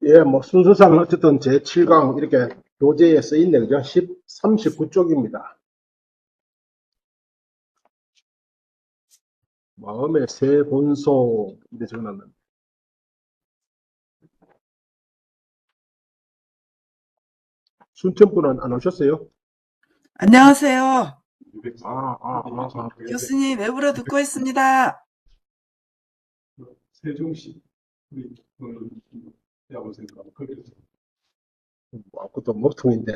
예, 뭐 순서상 어쨌든 제7강 이렇게 교재에 써 있네, 그죠? 39쪽입니다. 마음의 새 본소 이래 적어놨는데 순천분은 안 오셨어요? 안녕하세요. 그래요. 교수님, 외부로 듣고 있습니다. 세종시 우리 대학원생과 그래서 그것도 먹통인데.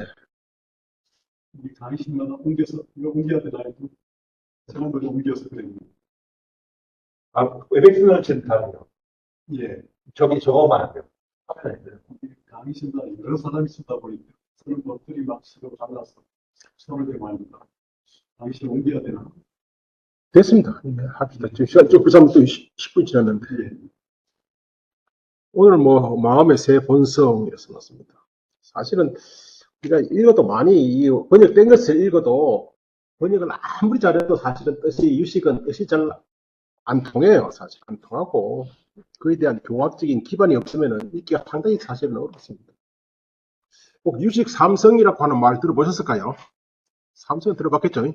우리 강의실마다 옮겨서 이거 옮겨야 되나 해도 지난번에 옮겨서 그랬는데 웹엑스는 지금 다르요. 예 저거만 안 돼요. 화면에 있어요. 우리 강의실마다 여러 사람이 쓰다 보니까 서로 것들이 막 서로 달라서 서로 대화합니다. 강의실 옮겨야 되나? 됐습니다. 네, 합시다. 지금 시간 좀 불사면 또 10분 지났는데. 예. 오늘 뭐 마음의 새 본성이라 써놨습니다. 사실은 우리가 읽어도 많이 이 번역된 것을 읽어도 번역을 아무리 잘해도 사실은 유식은 뜻이 잘 안 통해요. 사실 안 통하고 그에 대한 교학적인 기반이 없으면 읽기가 상당히 사실은 어렵습니다. 꼭 유식 삼성이라고 하는 말 들어보셨을까요? 삼성은 들어봤겠죠?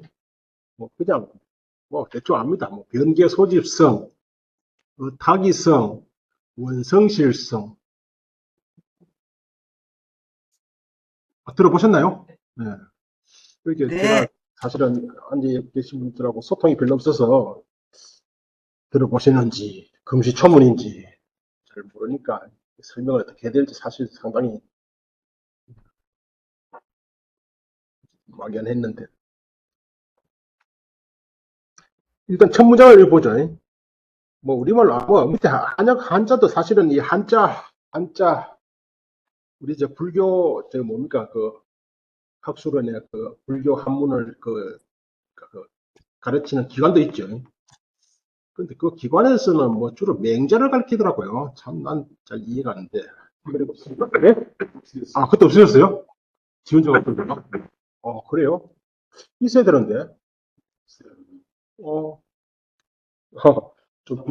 뭐 그냥 뭐 대충 압니다. 뭐 변계 소집성, 타기성, 원성실성 들어보셨나요? 네. 이렇게 네. 제가 사실은 앉아 계신 분들하고 소통이 별로 없어서 들어보시는지 금시초문인지 잘 모르니까 설명을 어떻게 해야 될지 사실 상당히 막연했는데 일단 첫 문장을 읽어보죠. 뭐 우리말로 뭐 밑에 한자도 사실은 이 한자 우리 이제 불교 뭡니까 그 학술원의 그 불교 한문을 그 가르치는 기관도 있죠. 근데 그 기관에서는 뭐 주로 맹자를 가르치더라고요. 참 난 잘 이해가 안 돼. 그리고 네? 그것도 없으셨어요? 지원자가 없던데요? 그래요? 있어야 되는데. 어, 좀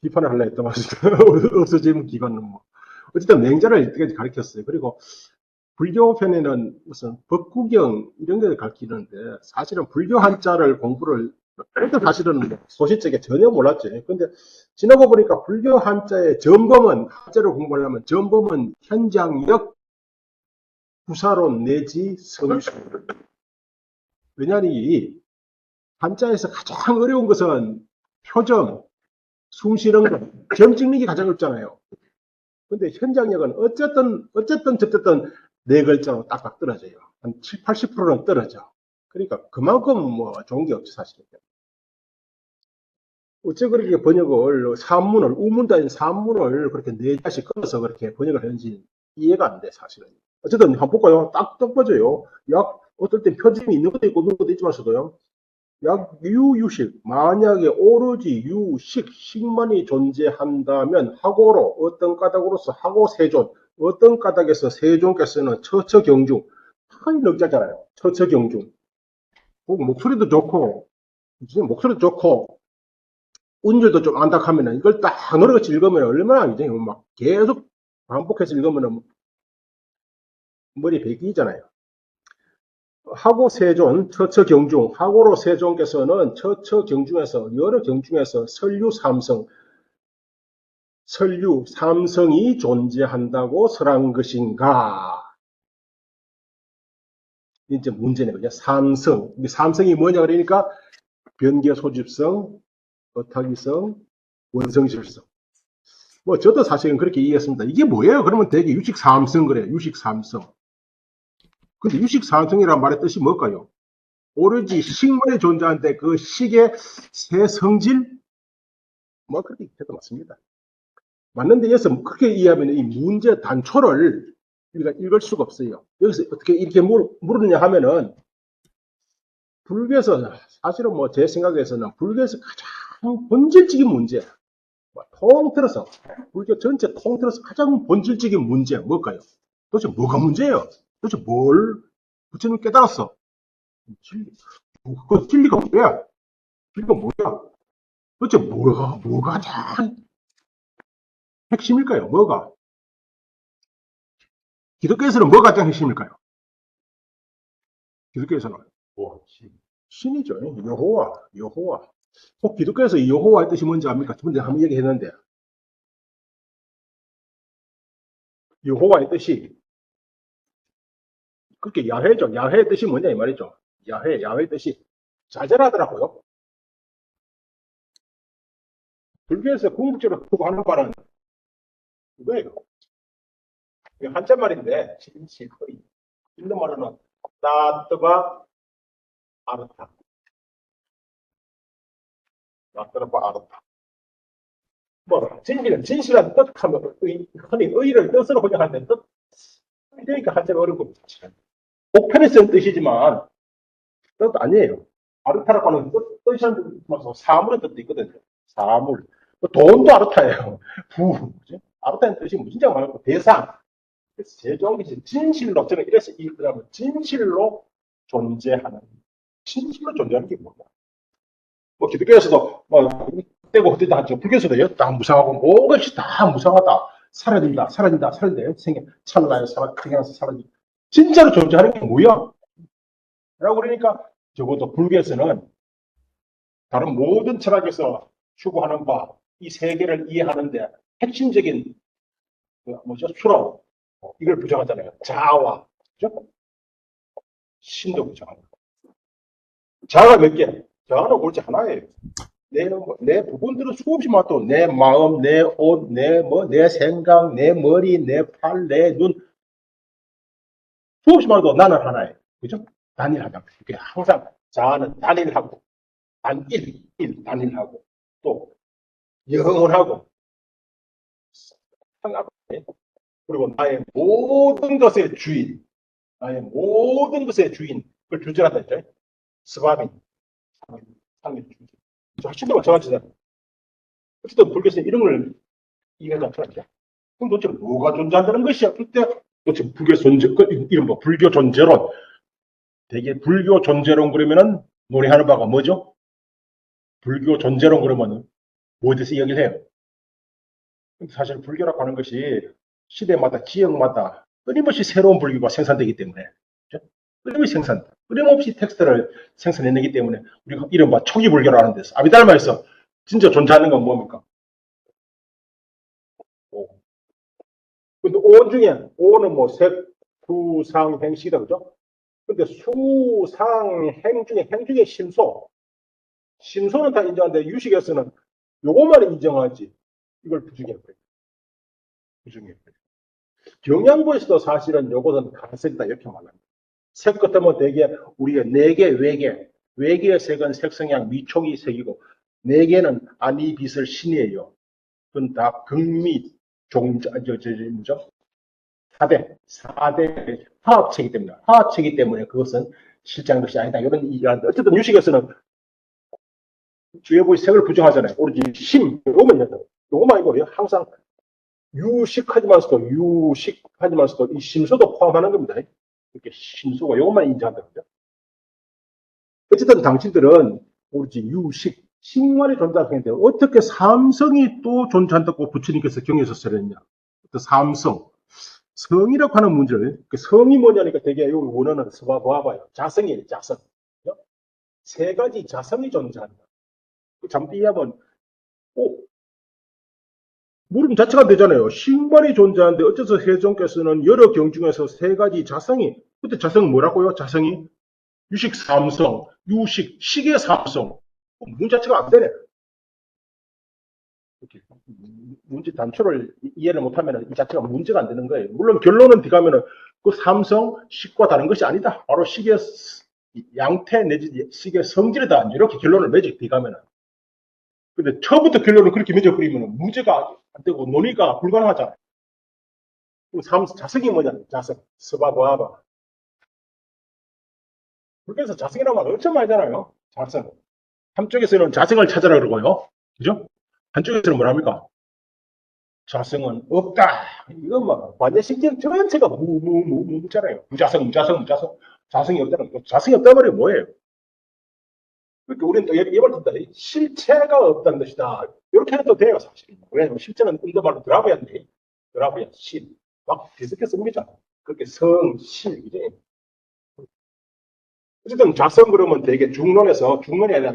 비판을 하려 했던 것이죠. 없어지는 기관은 뭐. 어쨌든 맹자를 이때까지 가르쳤어요. 그리고 불교 편에는 무슨 법구경 이런 걸 가르치는데 사실은 불교 한자를 공부를 사실은 뭐 소시적에 전혀 몰랐죠. 근데 지나고 보니까 불교 한자의 전범은 한자를 공부하려면 전범은 현장역 구사론 내지 성유수. 왜냐하면 이 한자에서 가장 어려운 것은 표점, 숨 쉬는 거, 점 찍는 게 가장 어렵잖아요. 근데 현장역은 어쨌든 네 글자로 딱딱 떨어져요. 한 7, 80%는 떨어져. 그러니까 그만큼 뭐 좋은 게 없죠, 사실은. 어째 그렇게 번역을 산문을 우문도 아닌 산문을 그렇게 네 자씩 끊어서 그렇게 번역을 했는지 이해가 안 돼, 사실은. 어쨌든 한번 볼까요? 딱 봐져요. 약 어떨 땐 표점이 있는 것도 있고 없는 것도 있지만서도요. 약 유유식 만약에 오로지 식만이 존재한다면 하고로 어떤 까닭으로서 하고 세존 어떤 까닭에서 세존께서는 처처경중 한이 넉자잖아요. 처처경중 목소리도 좋고 목소리도 좋고 운율도 좀 안다 하면은 이걸 딱 노래같이 읽으면 얼마나 이제 막 계속 반복해서 읽으면은 머리 베기잖아요. 하고 세존, 처처경중, 하고로 세존께서는 처처경중에서 여러 경중에서 설류 삼성이 존재한다고 설한 것인가? 이제 문제네, 그죠? 삼성. 삼성이 뭐냐 그러니까 변계 소집성, 어타기성, 원성실성. 뭐 저도 사실은 그렇게 이해했습니다. 이게 뭐예요? 그러면 되게 유식삼성 그래요. 유식삼성. 근데 유식삼성이라는 말의 뜻이 뭘까요? 오로지 식물이 존재하는데 그 식의 새 성질? 뭐 그렇게 해도 맞습니다. 맞는데 여기서 그렇게 이해하면 이 문제 단초를 우리가 읽을 수가 없어요. 여기서 어떻게 이렇게 물으냐 하면은 불교에서 사실은 뭐 제 생각에서는 불교에서 가장 본질적인 문제, 통틀어서 불교 전체 통틀어서 가장 본질적인 문제 뭘까요? 도대체 뭐가 문제예요? 도대체 뭘 부처님 깨달았어? 진리. 그 진리가 뭐야? 진리가 뭐야? 도대체 뭐가 가장 핵심일까요? 뭐가? 기독교에서는 뭐가 가장 핵심일까요? 기독교에서는 뭐, 신이죠. 여호와. 꼭 기독교에서 이 여호와의 뜻이 뭔지 압니까? 저번에 한번 얘기했는데 여호와의 뜻이 그렇게 야훼죠. 야훼의 뜻이 뭐냐 이 말이죠. 야훼의 뜻이 자잘하더라고요. 불교에서 궁극적으로 하는 말은 이거예요. 이게 한자말인데 진실거의 있는 말로는 따뜻바 아르타 따뜻바 아르타 뭐 진실한 뜻하면 흔히 의를 뜻으로 번역하는데 뜻 그러니까 한자가 어려운 겁니다. 목편에 쓰는 뜻이지만 뜻 아니에요. 아르타라고 하는 뜻이라는 뜻에서 사물의 뜻도 있거든요. 사물. 돈도 아르타예요. 뭐지? 아르타의 뜻이 진짜 말고 대상. 그래서 제일 좋은 게 진실로, 저는 이래서 이거라면 진실로 존재하는 게 뭐냐. 뭐 기독교에서도 뭐 때고 그때도 하죠. 불교에서도 다 무상하고 모든 것이 다 무상하다. 사라진다. 생겨 찰나에 생겨나서 사라진다. 진짜로 존재하는 게 뭐야? 라고 그러니까 적어도 불교에서는 다른 모든 철학에서 추구하는 바, 이 세계를 이해하는데 핵심적인 수로 이걸 부정하잖아요. 자아와, 그죠? 신도 부정합니다. 자아가 몇 개? 자아는 오로지 하나예요. 내 부분들은 수없이 많고, 내 마음, 내 옷, 내 생각, 내 머리, 내 팔, 내 눈. 수없이 많아도 나는 하나예요. 그죠? 단일하다. 항상 자아는 단일하고, 단일하고, 또, 영원하고, 그리고 나의 모든 것의 주인, 그걸 주제한다 했죠. 스바민, 상일 주제. 확실히 마찬가지잖아요. 어쨌든 불교에서 이런 걸 이해하지 않잖아요. 그럼 도대체 뭐가 존재한다는 것이야? 그때 도대체 불교 존재, 이런 불교 존재론. 되게 불교 존재론 그러면은 논의하는 바가 뭐죠? 불교 존재론 그러면은 뭐에 대해서 이야기를 해요? 사실 불교라고 하는 것이 시대마다 지역마다 끊임없이 새로운 불교가 생산되기 때문에 끊임없이 텍스트를 생산해내기 때문에 우리가 이른바 초기 불교라는 데서 아비달마에서 진짜 존재하는 건 뭡니까? 오. 근데 오 중에 오는 뭐 색, 수, 상, 행, 시다 그죠? 근데 수, 상, 행 중에 심소는 다 인정하는데 유식에서는 요것만 인정하지 이걸 부정해버려요. 경양부에서도 사실은 요것은 가설이다 이렇게 말합니다. 색 같으면 대개 우리가 4개, 외계의 색은 색성향, 미촉이 색이고 4개는 아니, 빛을 신이에요. 그건 다 극미, 뭐죠? 4대 화합체이기 때문에 그것은 실제하는 것이 아니다. 이런 이야기인데 어쨌든 유식에서는 외부의 색을 부정하잖아요. 오로지 요거만 이거 항상 유식하지만서도 이 심소도 포함하는 겁니다. 이렇게 심소가 요것만 인정한다는 거죠. 어쨌든 당신들은 오로지 식만이 존재하는데 어떻게 삼성이 또 존재한다고 부처님께서 경에서 쓰였냐? 성이라고 하는 문제를 성이 뭐냐니까 되게 여기 원어는 봐봐요. 자성이에요. 자성. 세 가지 자성이 존재한다. 잠깐 이해하면 물음 자체가 되잖아요. 식만이 존재하는데 어째서 세종께서는 여러 경 중에서 세 가지 자성이 그때 자성은 뭐라고요? 자성이 유식 삼성, 식의 삼성. 문제 자체가 안 되네. 이렇게 문제 단초를 이해를 못하면 이 자체가 문제가 안 되는 거예요. 물론 결론은 뒤가면은 그 삼성, 식과 다른 것이 아니다. 바로 식의 양태 내지 식의 성질이다. 이렇게 결론을 맺어 뒤가면은. 근데 처음부터 결론을 그렇게 맺어버리면 문제가 안 되고 논의가 불가능하잖아요. 자성이 뭐냐? 자성. 스바바바. 그래서 자성이라는 말 엄청 많이 하잖아요. 자성. 한쪽에서는 자성을 찾아라 그러고요. 그죠? 한쪽에서는 뭐랍니까? 자성은 없다. 이건 뭐, 완전 신경 전체가 무잖아요. 무자성. 자성이 없다는 거. 자성이 없다 말이 뭐예요? 그러니까 우리는 또 예를 든다. 실체가 없다는 것이다. 이렇게 해도 돼요, 사실. 왜냐하면 실체는 인도말로 드라브야인데, 드라브야, 실. 막 뒤섞여 씁니다. 그렇게 성, 실, 이제. 어쨌든 자성 그러면 되게 중론이 아니라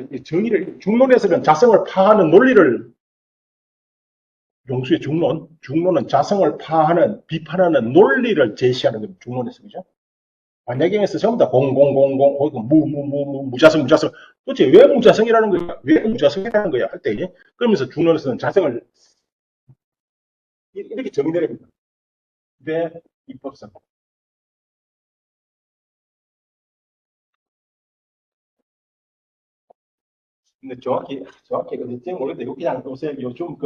중론에서는 자성을 파하는 논리를, 용수의 중론은 자성을 파하는, 비판하는 논리를 제시하는 겁니다. 중론에서, 그죠? 반야경에서 전부 다 무자성. 도대체 왜 무자성이라는 거야? 왜 무자성이라는 거야? 할 때, 그러면서 중론에서는 자성을 이렇게 정의내립니다. 왜 입법성? 근데 정확히 어딘지 모르겠는데, 그냥 요즘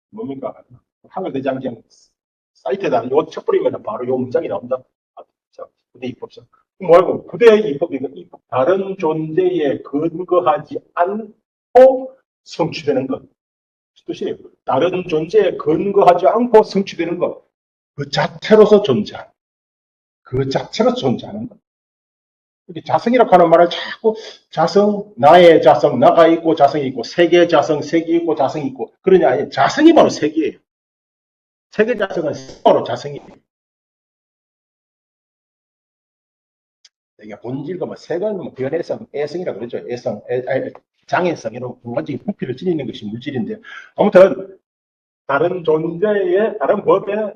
뭡니까? 한글대장 그냥 사이트에다 요 척뿌리면 바로 요 문장이 나온다. 부대 입법성. 뭐라고? 부대 입법, 다른 존재에 근거하지 않고 성취되는 것. 뜻이에요. 다른 존재에 근거하지 않고 성취되는 것. 그 자체로서 존재하는. 그 자체로 존재하는 것. 이렇게 자성이라고 하는 말을 자꾸 나의 자성, 나가 있고 자성이 있고, 세계의 자성, 세계 있고 자성이 있고, 그러냐? 아니, 자성이 바로 세계예요. 세계 자성은 바로 자성이에요. 이게 본질과 색은 변해성, 애성이라고 그러죠. 장애성, 이런 두 가지 부피를 지니는 것이 물질인데, 아무튼, 다른 존재의, 다른 법에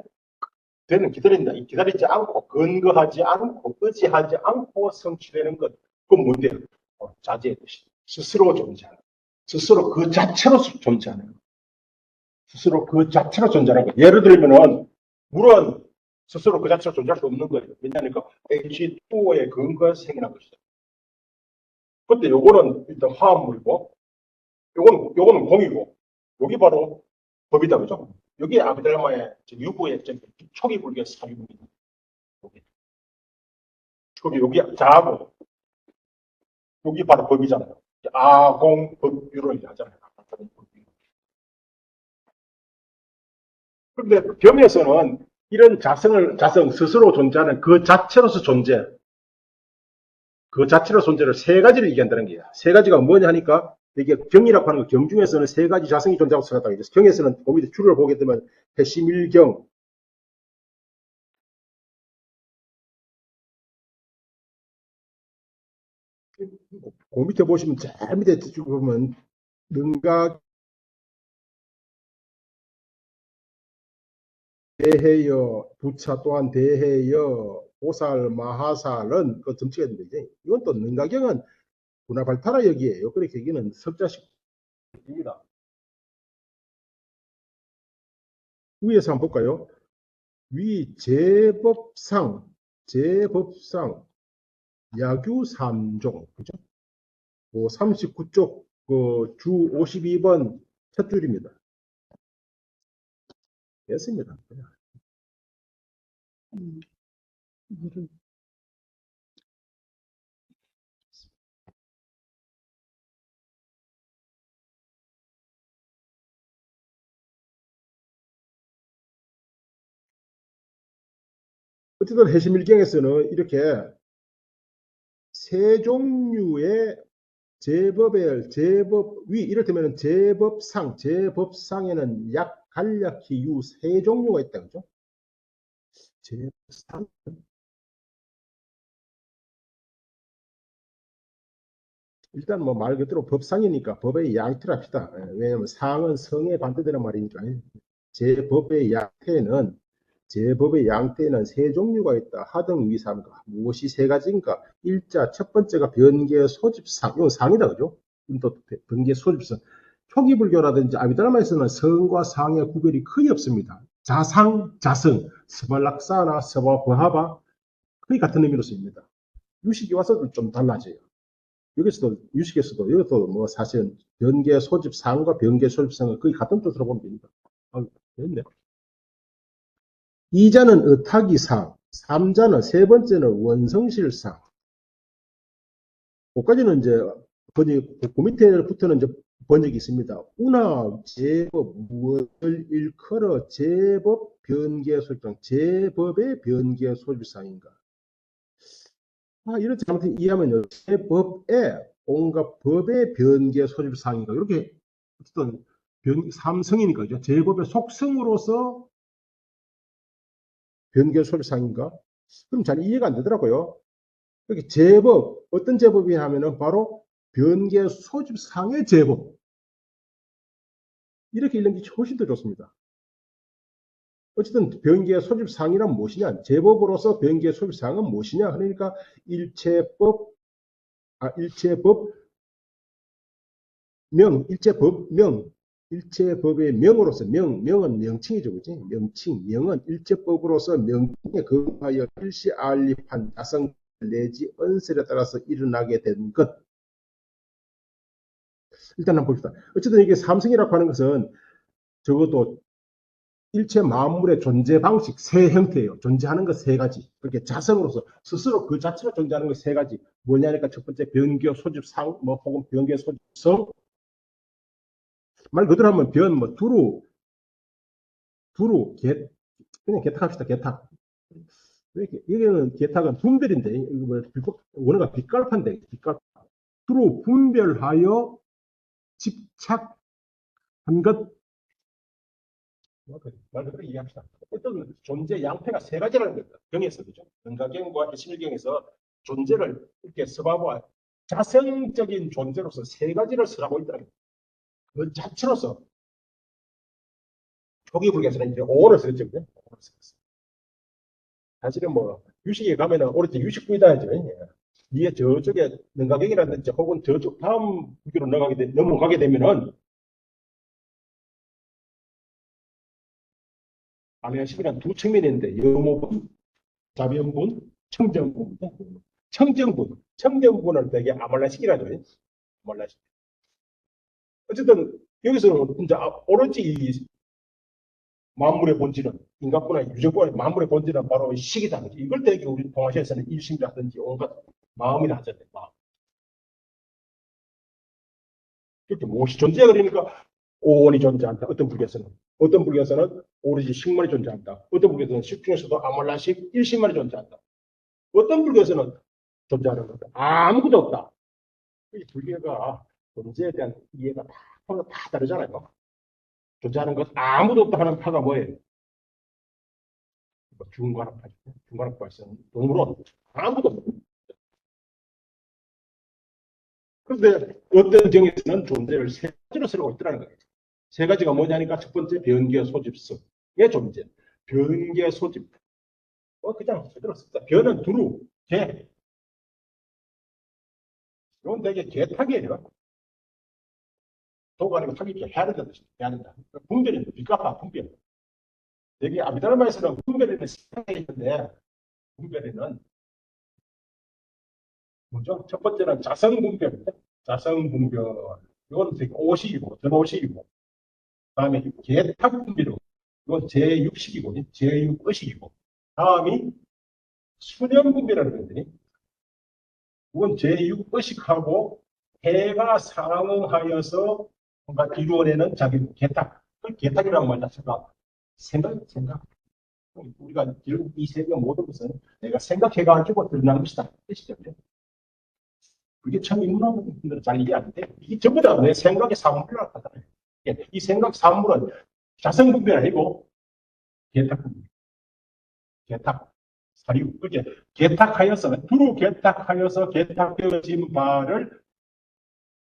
기다리지 않고, 근거하지 않고, 의지하지 않고 성취되는 것. 그건 뭔데요? 자제의 뜻이. 스스로 존재하는. 스스로 그 자체로 존재하는 것. 스스로 그 자체로 존재하는 것. 예를 들면은, 물은 스스로 그 자체로 존재할 수 없는 거예요. 왜냐하면 H2O의 근거에서 생겨난 것이죠. 근데 요거는 일단 화합물이고, 요거는 공이고, 여기 바로 법이다, 그죠? 여기 아비달마의 유부의 초기 불교의 사유입니다. 여기 자하고, 여기 바로 법이잖아요. 아공법유를 하잖아요. 그런데 겸에서는 이런 자성 스스로 존재하는 그 자체로서 그 자체로 존재를 세 가지를 얘기한다는 거야. 세 가지가 뭐냐 하니까, 이게 경이라고 하는 거, 경 중에서는 세 가지 자성이 존재하고 생각하고 있어요. 경에서는 그 줄을 보게 되면 해심일경, 그 밑에 보시면 제일 밑에 쭉 보면 능각 대해여, 부차 또한 대해여, 보살 마하살은 그 점치가 있는데, 이건 또 능가경은 구나발타라 역이에요. 그렇게 여기는 석자식입니다. 위에서 한번 볼까요? 위 제법상 야규 3종, 그죠? 39쪽 주 52번 첫 줄입니다. 됐습니다. 어쨌든 해심일경에서는 이렇게 세 종류의 제법위, 이를테면 제법상에는 간략히 세 종류가 있다, 그죠? 제법상. 일단 뭐 말 그대로 법상이니까 법의 양태를 합시다. 왜냐하면 상은 성에 반대되는 말이니까. 제법의 양태에는 세 종류가 있다. 하등 위삼가. 무엇이 세 가지인가? 일자 첫 번째가 변계 소집상. 이건 상이다, 그죠? 또 변계 소집상. 초기 불교라든지 아비달마에서는 성과 상의 구별이 거의 없습니다. 자상, 자성, 스발락사나 스바바하바 거의 같은 의미로 씁니다. 유식이 와서 좀 달라져요. 유식에서도 이것도 뭐 사실은 변계 소집상과 변계 소집상은 거의 같은 뜻으로 보면 됩니다. 됐네. 2자는 의탁이상, 3자는 세 번째는 원성실상. 그까지는 이제 그 밑에 붙어는 이제 번역이 있습니다. 운하 제법 무엇을 일컬어 제법 변계 소집상, 제법의 변계 소집상인가. 이렇게 잘못 이해하면요, 제법의 온갖 법의 변개 소집사항인가 이렇게 어쨌든 삼성이니까 그죠? 제법의 속성으로서 변개 소집사항인가? 그럼 잘 이해가 안 되더라고요. 여기 제법 어떤 제법이 하면은 바로 변개 소집상의 제법 이렇게 읽는 게 훨씬 더 좋습니다. 어쨌든 변개 소집상이란 무엇이냐? 제법으로서 변개 소집상은 무엇이냐? 그러니까 일체법 일체법의 명으로서 명은 명칭이죠, 그지? 명은 일체법으로서 명칭에 근거하여 일시알립한 자성 내지 언설에 따라서 일어나게 된 것. 일단 한번 봅시다. 어쨌든 이게 삼성이라고 하는 것은 적어도 일체 만물의 존재 방식 세 형태예요. 존재하는 것 세 가지. 그렇게 자성으로서 스스로 그 자체로 존재하는 것 세 가지. 뭐냐니까 첫 번째 변교 소집상, 뭐 혹은 변개 소집성. 말 그대로 하면 두루 그냥 개탁합시다. 개탁. 여기는 개탁은 분별인데 원어가 빗갈파인데 두루 분별하여 집착한 것. 말 그대로 이해합시다. 어떤 존재 양태가 세 가지라는 겁니다. 경에서 그죠? 은가경과 신일경에서 존재를 이렇게 서봐봐 자성적인 존재로서 세 가지를 설하고 있다는 겁니다. 그 자체로서 초기불교에서는 이제 오를 썼죠. 오를 썼어요. 사실은 뭐 유식에 가면은 오로지 유식부이다 하죠. 위에 저쪽에 능가경이라든지 혹은 저쪽 다음 불교로 넘어가게 되면은 아미야식이란 두 측면이 있는데 여모분, 자변분, 청정분. 청정분을 되게 아말라식이라죠. 아말라식. 어쨌든 여기서는 이제 오로지 이 만물의 본질은 인간뿐 아니라 유적뿐 만물의 본질은 바로 식이다. 이걸 되게 우리 동아시아에서는 일심이라든지 온갖 마음이라 하잖아요. 마음. 그렇게 무엇이 존재해 그러니까 오온이 존재한다. 어떤 불교에서는 오로지 식만이 존재한다. 어떤 불교에서는 식 중에서도 아말라식 일식만이 존재한다. 어떤 불교에서는 존재하는 것도 아무것도 없다. 이 불교가 존재에 대한 이해가 다 다르잖아요. 존재하는 것 아무도 없다 하는 파가 뭐예요? 중간학파죠. 중간학파에서는 동물원 아무도 없다. 그런데 어떤 정에서는 존재를 세 가지로 쓰고 있더라는 거예요. 세 가지가 뭐냐니까 첫 번째 변개 소집성의 존재. 변개 소집. 그냥 제대로 씁니다. 변은 두루, 개. 이건 되게 개탁이에요. 도가 아니고 타기 해야 된다. 해야 된다. 분별인데, 빗값아 분별. 여기 아비다르마에서는 분별에는 시간이 있는데, 분별에는 뭐죠? 첫 번째는 자성분별인데, 자성분별. 이건 되게 오식이고, 전오식이고. 다음에 개탁분별. 이건 제6식이고, 제6의식이고. 다음이 수념분별이라는 거거든요. 이건 제6의식하고 해가 상응하여서 뭔가 이루어내는 자기 개탁. 그 개탁이라는 말 자체가 생각. 우리가 결국 이 세계 모든 것은 내가 생각해가지고 드러난 것이다. 뜻이죠. 그게 참 인문학 분들은 잘 이해 안 돼. 이게 전부 다 내 생각의 산물이라고 하잖아요. 이 생각 산물은 자성분별 아니고 개탁분별. 개탁. 사류. 그게 개탁하여서, 두루 개탁하여서 개탁되어진 바를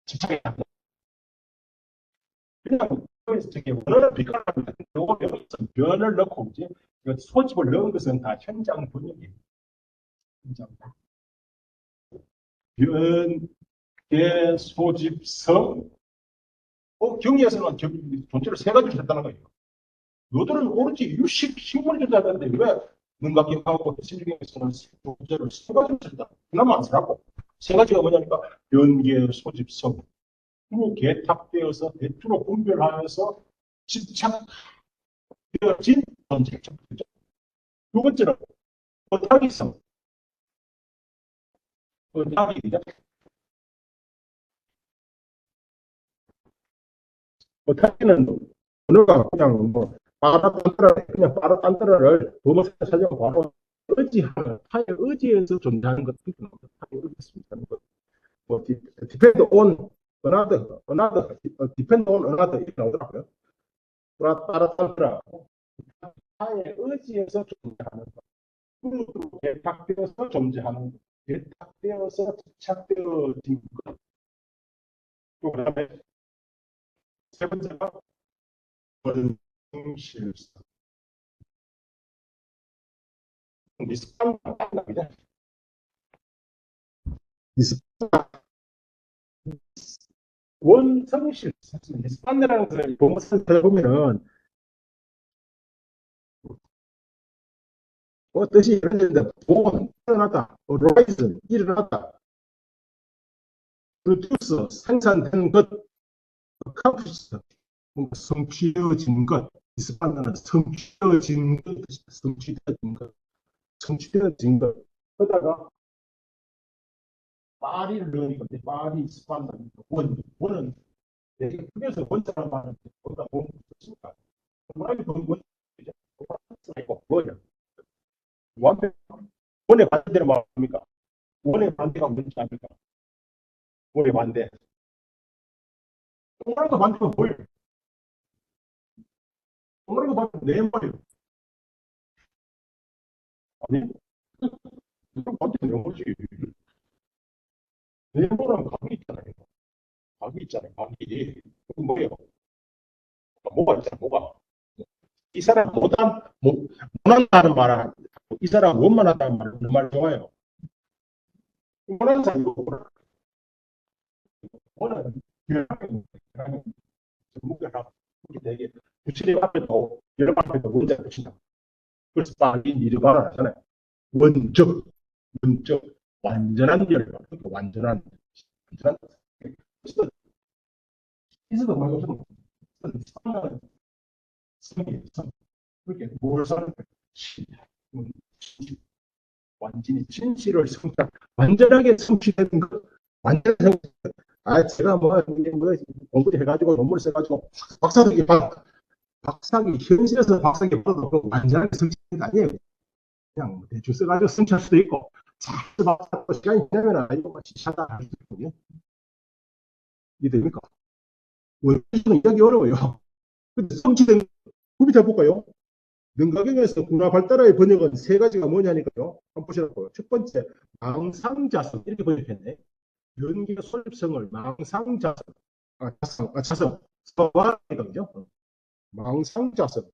집착해야 한다. 그냥 저기 원어를 비판합니다. 여기서 변을 넣고 이제 소집을 넣은 것은 다 현장 번역이에요. 현장. 변, 소집성. 경리에서는 존재를 세 가지로 했다는 거예요. 너들은 오로지 식물이 존재하는데 왜 능각경하고 신중경에서는 존재를 세 가지로 했다. 그나마 안 쓰라고. 세 가지가 뭐냐니까 변계, 소집성. 두루 개탁되어서 대투로 분별하여서 집착되어진 존재. 두 번째는 어타기성. 어타기는 언어가 그냥 뭐 빠라딴따라를 도노스 사정 바로 의지하는 타의 의지에서 존재하는 것. 타의 의지에서 존재하는 것. 뭐, depend on another, depend on another 이렇게 나오더라고요. 따라따라고 타의 의지에서 존재하는 것. 결탁되어서 존재하는 것. 결탁되어서 집착되어진 것. 또 그다음에 세 번째가 원성실성. 미스판이랑 만납니다. 원성실성. 미스판이라는 것을 본문을 보면은 뜻이 이런데 born 일어나다, arise 일어나다, produce 생산된 것, accomplish 뭔가 성취되어진 것, 디스판다는 성취되어진 것, 성취되어진 것, 성취되어진 것. 그러다가 파리를 넣으니까 파리 디스판다는 원은 되게 크게서 원자란 말은 거기다 뭐 붙였습니까? 원이 원 이거 뭐야? 원의 반대는 뭡니까? 원의 반대가 뭔지 압니까? 원의 반대. 동그란 거 반대가 뭐예요? 동그란 거 반대 네모예요. 아니, 이거 반대는 영어지. 네모랑 각이 있잖아요. 각이 있잖아요. 각이. 그건 뭐예요? 뭐가 있잖아, 뭐가. 이 사람 못한다는 말은, 이 사람 원만하다는 말은 그 말 좋아요. 원하는 사람이 원하는 전문가가 되게 부처님 앞에도 여러 앞에도 문제를 붙인다. 그래서 빨리 니르바나 하잖아요. 원적, 완전한 열반, 그러니까 완전한. 그래서 있어도 말고 좀 성이 그렇게 뭘 사는 완전히 진실을 완전하게 성취되는 것, 완전 성취. 제가 뭐 공부 해가지고 논문 써가지고 박사기 현실에서 박사기 받아도 완전하게 성취된 게 아니에요. 그냥 뭐 대충 써가지고 성취할 수도 있고 잘 박사 시간이 지나면 아니고 지차다 할 수 있거든요. 이해됩니까? 원리는 이야기 어려워요. 근데 성취된 구비 잡볼까요? 명가경에서 군화 발달의 번역은 세 가지가 뭐냐니까요. 한번 보시라고요. 첫 번째, 망상자성 이렇게 번역했네. 연기의 솔립성을 망상자성, 자성, 서화이거든요. 망상자성.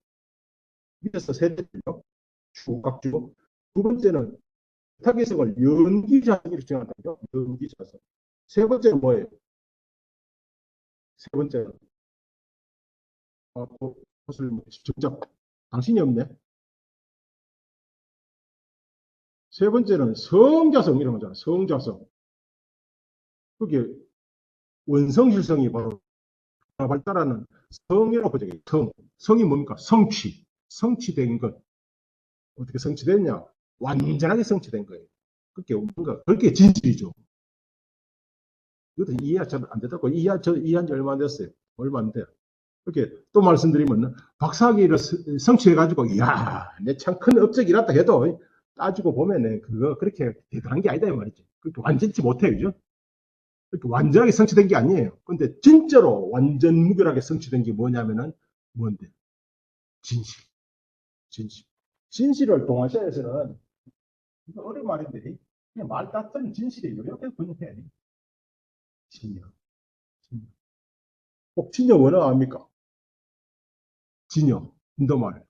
밑에서 세대죠. 주각주. 두 번째는 타기성을 연기자성 이렇게 정한다죠. 연기자성. 세 번째는 뭐예요? 세 번째는 그것을 직접 당신이 없네. 세 번째는 성자성 이런 거잖아. 성자성. 그게 원성실성이 바로 발달하는 성이라고 보죠. 성이 뭡니까? 성취된 것. 어떻게 성취됐냐? 완전하게 성취된 거예요. 그게 진실이죠. 이것도 이해가 잘 안 되더라고. 이해한 지 얼마 안 됐어요. 얼마 안 돼요. 이렇게 또 말씀드리면 박사학위를 성취해가지고 이야, 내 참 큰 업적이랐다 해도 따지고 보면은 그거 그렇게 대단한 게 아니다 이 말이지. 그렇게 완전치 못해요, 그죠? 그렇게 완전하게 성취된 게 아니에요. 근데 진짜로 완전 무결하게 성취된 게 뭐냐면은 뭔데? 진실. 진실을 동아시아에서는 이거 어려운 말인데 그냥 말 같은 진실이에요. 이렇게 번역해야 돼. 진여. 꼭 진여 원어 압니까? 진여. 인도말.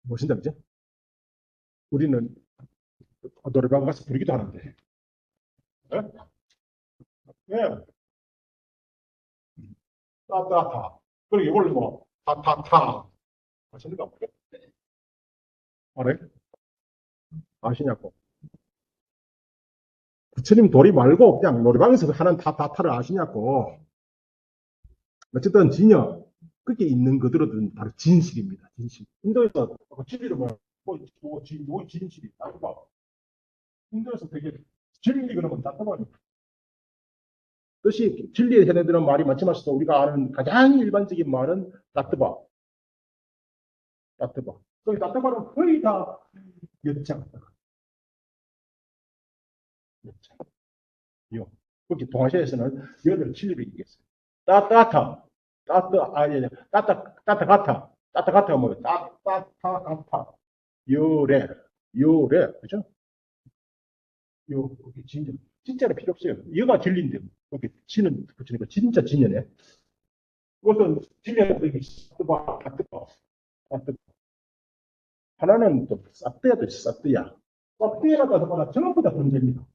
무엇인다, 그죠? 우리는 노래방 가서 부르기도 하는데. 예? 예. 따따타. 그리고 이걸 뭐, 타타타. 아시는가 모르겠네. 알아요? 아시냐고. 부처님 도리 말고 그냥 노래방에서 하는 타타타를 아시냐고. 어쨌든 진여. 그게 있는 그대로는 바로 진실입니다. 진실. 인도에서 진리를 뭐 진실이 따져봐. 인도에서 되게 진리 그러면 따져봐. 뜻이 진리에 해내드는 말이 많지만서도 우리가 아는 가장 일반적인 말은 따뜨바. 거기 따뜨바는 거의 다 여자. 요. 그렇게 동아시아에서는 열을 진리를 이겼어요. 따따타, 따따가타 뭐 따따가타, 요래, 그죠? 요, 이게 진짜는 필요 없어요. 여가 진리인데, 이렇게 진은 붙이니까 진짜 진여네. 그것은 진리는 이게 뜨거, 뜨거, 뜨거. 하나는 또 싸뜨야도 싸뜨야. 싸뜨야가 가서보나 전부 다 존재입니다.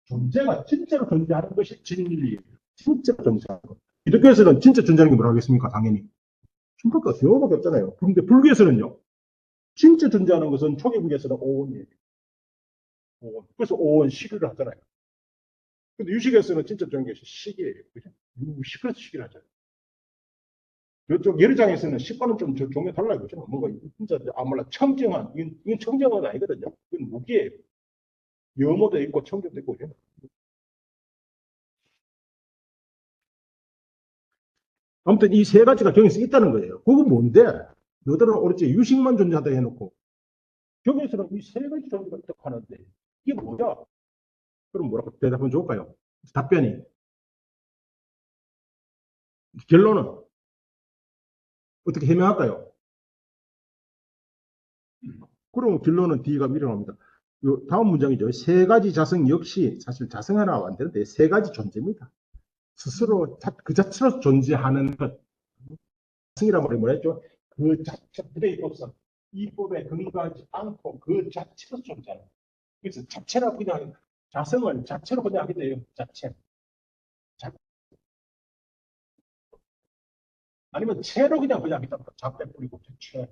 존재가 진짜로 존재하는 것이 진리예요. 진짜 존재하는 것. 기독교에서는 진짜 존재하는 게 뭐라고 하겠습니까? 당연히. 충격과 경험밖에 없잖아요. 근데 불교에서는요. 진짜 존재하는 것은 초계국에서는 오온이에요. 오온. 그래서 오온 시기를 하잖아요. 근데 유식에서는 진짜 존재하는 것이 시기예요. 그죠? 유식에서 시기를 하잖아요. 이쪽 예르장에서는 식과는 좀 종류 달라요. 그죠? 뭔가 진짜 아무나 청정한, 이건 청정한 아니거든요. 이건 무기예요. 영어도 있고 청정도 있고. 그죠? 아무튼 이 세 가지가 경에서 있다는 거예요. 그건 뭔데? 너들은 오로지 유식만 존재하다 해놓고 경에서는 이 세 가지 존재가 딱 하는데 이게 뭐야? 그럼 뭐라고 대답하면 좋을까요? 답변이 결론은 어떻게 해명할까요? 그럼 결론은 D가 미련합니다. 요 다음 문장이죠. 세 가지 자성 역시 사실 자성 하나 안 되는데 세 가지 존재입니다. 스스로 그 자체로 존재하는 것. 자성이란 말이 뭐였죠? 그 자체의 법성. 이 법에 근거하지 않고 그 자체로 존재하는 것. 그래서 자체라고 그냥 자성을 자체로 그냥 하게 돼요. 자체. 아니면 체로 그냥 하겠다. 잡배 뿌리고 체.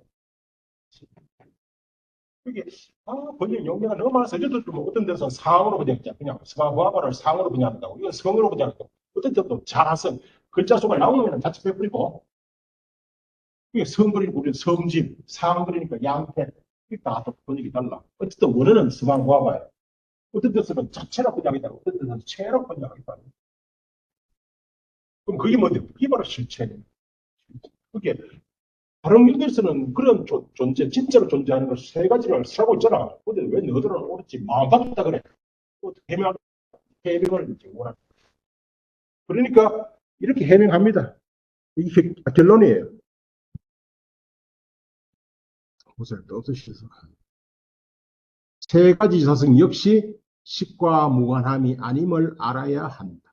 이게 번역 용어가 너무 많아서 저도 뭐 어떤 데서 상으로 그냥 스마부아바를 상으로 그냥 한다고 이건 성으로 그냥 한다고 어떤 데도 자성 글자 수가 나오면 자체 빼버리고 이게 성 그리고 우리는 성질 상 그리니까 양태 이게 다 번역이 달라. 어쨌든 원어는 스마부아바예요. 어떤 데서는 자체로 그냥 하겠다고 어떤 데서는 체로 그냥 하겠다고. 그럼 그게 뭔데? 그게 바로 실체예요. 그게 다른 민족에서는 그런 존재, 진짜로 존재하는 걸 세 가지를 쓰라고 있잖아. 근데 왜 너희들은 옳지? 마음 바뀌었다 그래. 해명을 이제 원하는. 그러니까 이렇게 해명합니다. 이게 결론이에요. 보세요. 또 쓰셔서. 세 가지 자성 역시 식과 무관함이 아님을 알아야 한다.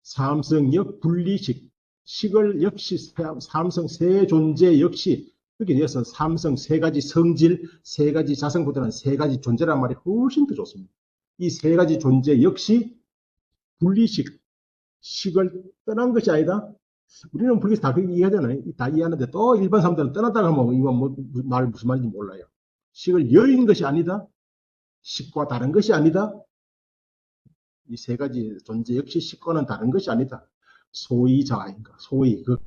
삼성역 분리식. 식을 역시 삼성 세 존재 역시 그렇게 되어서 삼성 세 가지 성질, 세 가지 자성보다는 세 가지 존재란 말이 훨씬 더 좋습니다. 이 세 가지 존재 역시 분리식, 식을 떠난 것이 아니다. 우리는 분리식 다 그렇게 이해하잖아요. 다 이해하는데 또 일반 사람들은 떠났다가 하면 이건 말 무슨 말인지 몰라요. 식을 여인 것이 아니다. 식과 다른 것이 아니다. 이 세 가지 존재 역시 식과는 다른 것이 아니다. 소위 자아인가? 소위 그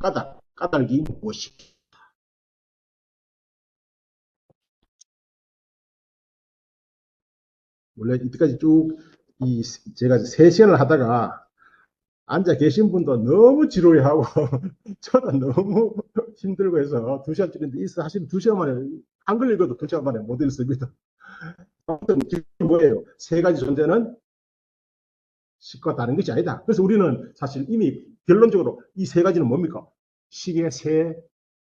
까닭이 무엇이다? 원래 이때까지 쭉 제가 3시간을 하다가 앉아 계신 분도 너무 지루해하고 저도 너무 힘들고 해서 2시간 줄인데 사실 2시간 만에 한글 읽어도 2시간 만에 못 읽습니다. 아무튼 뭐예요? 세 가지 존재는 식과 다른 것이 아니다. 그래서 우리는 사실 이미 결론적으로 이 세 가지는 뭡니까? 식의 세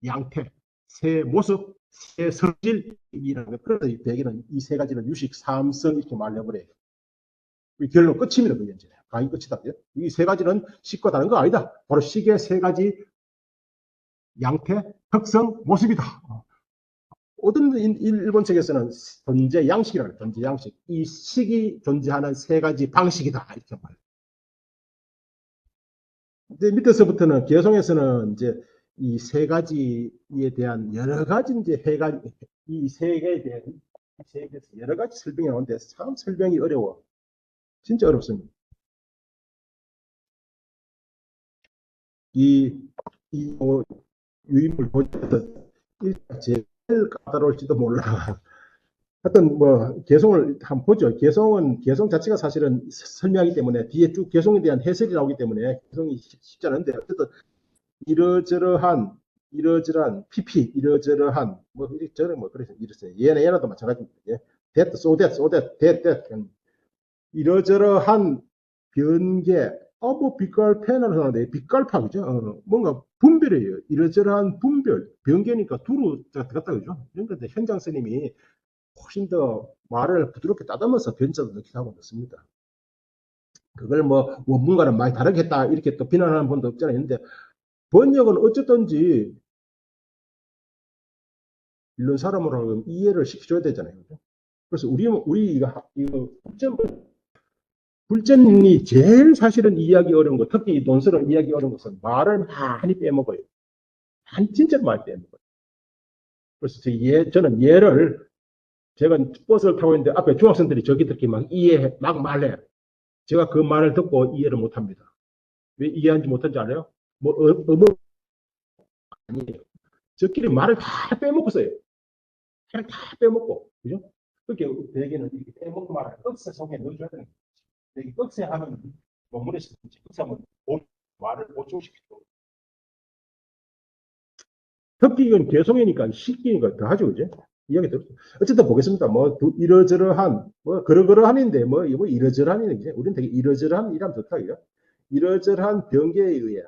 양태, 세 모습, 세 성질이라는 거. 그래서 대개는 이 세 가지는 유식, 삼성 이렇게 말해버려요. 결론 끝입니다. 그게 이제 강의 끝이다. 이 세 가지는 식과 다른 거 아니다. 바로 식의 세 가지 양태, 특성, 모습이다. 어떤 일본 책에서는 존재 양식이라고 해요. 존재 양식. 이 식이 존재하는 세 가지 방식이다. 이렇게 말해요. 근데 밑에서부터는 개성에서는 이제 이 세 가지에 대한 여러 가지 이제 이 세 개에 대한 이 세 개에서 여러 가지 설명이 나오는데 참 설명이 어려워. 진짜 어렵습니다. 뭐, 유인물 보셔서 제일 까다로울지도 몰라. 하여튼 뭐 개성을 한번 보죠. 개성 자체가 사실은 설명하기 때문에 뒤에 쭉 개성에 대한 해설이 나오기 때문에 개성이 쉽지 않은데 어쨌든 이러저러한 PP 이러저러한 뭐 이러저러 뭐 그래서 이랬어요. 얘나도 마찬가지입니다. that, so that, that, that 이러저러한 변개, 뭐 빛깔 패널을 하는데 빛깔파죠. 뭔가 분별이에요. 이러저러한 분별, 변개니까 두루 들어갔다 그죠. 그러니까 현장 스님이 훨씬 더 말을 부드럽게 따듬어서 변자도 넣기도 하고 그렇습니다. 그걸 뭐 원문과는 많이 다르게 했다 이렇게 또 비난하는 분도 없잖아요. 근데 번역은 어쨌든지 읽는 사람으로 이해를 시켜줘야 되잖아요. 그죠? 그래서 우리 이거 불전이 제일 사실은 이해하기 어려운 거, 특히 이 논설을 이해하기 어려운 것은 말을 많이 빼먹어요. 진짜 많이 빼먹어요. 그래서 저는 예를, 제가 버스를 타고 있는데 앞에 중학생들이 저기 이렇게 막 말해. 제가 그 말을 듣고 이해를 못 합니다. 왜 이해하지 못한지 알아요? 뭐, 아니에요. 저끼리 말을 다 빼먹고 써요. 말을 다 빼먹고. 그죠? 그렇게 대개는 이렇게 빼먹고 말을 억세 속에 넣어줘야 되는 거죠. 여기 억세하면 논문에서 억세하면 말을 보충시키죠. 특히 이건 개성이니까 시키니까 더 하죠, 그죠? 이야기 들었죠. 어쨌든 보겠습니다. 뭐, 이러저러한, 뭐, 그러그러한인데, 뭐, 이러저러한이는, 이제, 우리는 되게 이러저러한 이라면 좋다, 그죠? 이러저러한 변개에 의해,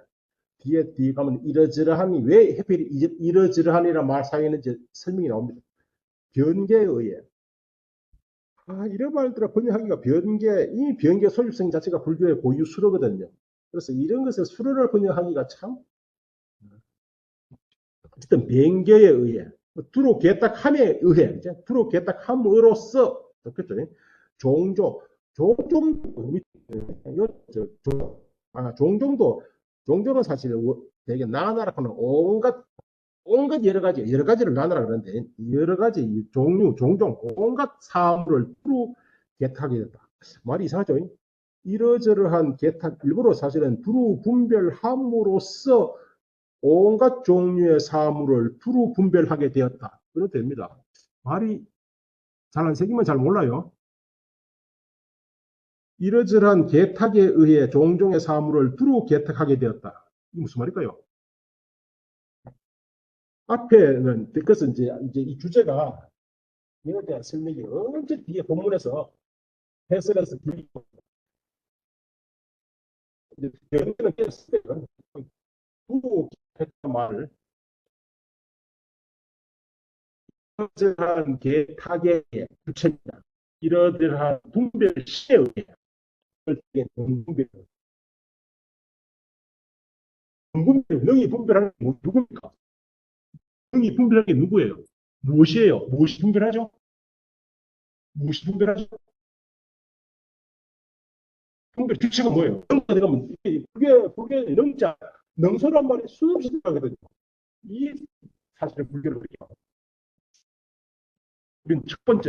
뒤에 가면 이러저러한이 왜 하필 이러저러한이라는 말 사이에는지 설명이 나옵니다. 변개에 의해. 이런 말들을 번역하기가 이미 변개 소집성 자체가 불교의 고유 수로거든요. 그래서 이런 것을 수로를 번역하기가 참, 어쨌든 변개에 의해, 두루 개딱함에 의해, 두루 개딱함으로써, 좋겠죠? 종종은 사실 되게 나나라고는 온갖 여러 가지를 나누라 그러는데, 여러 가지 종류, 종종, 온갖 사물을 두루 개탁하게 됐다. 말이 이상하죠? 이러저러한 개탁, 일부러 사실은 두루 분별함으로써 온갖 종류의 사물을 두루 분별하게 되었다. 그렇게 됩니다. 말이 잘 안 새기면 잘 몰라요. 이러저러한 개탁에 의해 종종의 사물을 두루 개탁하게 되었다. 이게 무슨 말일까요? 앞에는 그것은 이제 이 주제가 이에 대한 설명이 언제 뒤에 본문에서 해설해서 들리고 변경을 했을 때는 두루 개탁 말을 이러저러한 개탁의 주체입니다. 이러저러한 분별 시에 의해 분별 능이 분별하는 게 누굽니까? 능이 분별하는 게 누구예요? 무엇이에요? 무엇이 분별하죠? 무엇이 분별하죠? 분별 주체가 뭐예요? 능자 들어가면 그게 능자 능소란 말이 수없이 들어가거든요. 이 사실은 불교를 그렇게 합니다. 우리는 첫 번째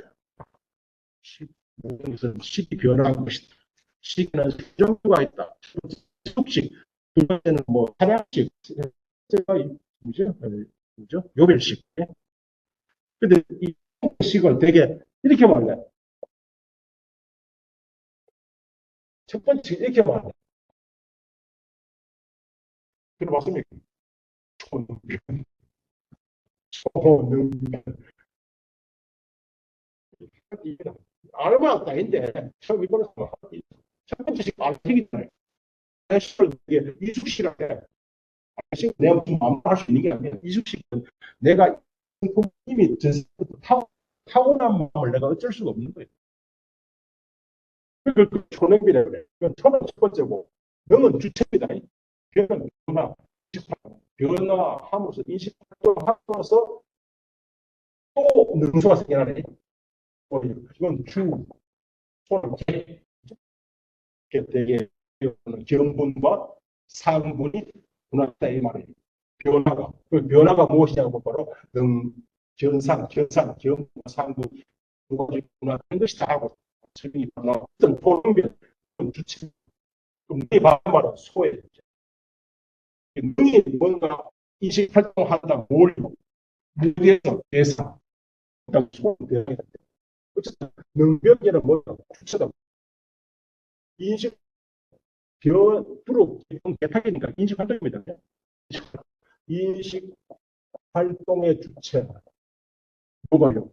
모든 것은 식이 변화한 것이다. 식에는 세종류가 있다. 숙식. 두 번째는 뭐 사냥식. 제가 뭐죠? 요별식. 근데 이 식을 되게 이렇게 말해. 첫 번째 이렇게 말해. 들어봤습니까? 초능변. 초능변. 얼마 없다인데 처음 이번에 첫 번째 식 알식이잖아요. 이게 이숙식한테 내가 무슨 마음대로 할 수 있는 게 아니라 이숙식은 내가 이미 전부터 타고난 마음을 내가 어쩔 수가 없는 거예요. 그걸 초능비라고 그래. 그건 초능 첫 번째고, 명은 주체입니다. 변은 변화함으로써 인식함으로써 또 능소가 생겨나네. 이건 손을 되게 경분과 상분이 분화다 이 말이에요. 그 변화가 무엇이냐고 바로 견상, 경, 상분 두 가지 분화된 것이다 하고 설명이 나와. 어떤 포용변 주체, 능이 바로 소외. 능이 뭔가 인식 활동한다, 뭘 무리해서 대상, 소외. 어쨌든 능변계는 뭐가 주체다. 인식 주로 개탁이니까 인식 활동입니다. 인식 활동의 주체 뭐가요?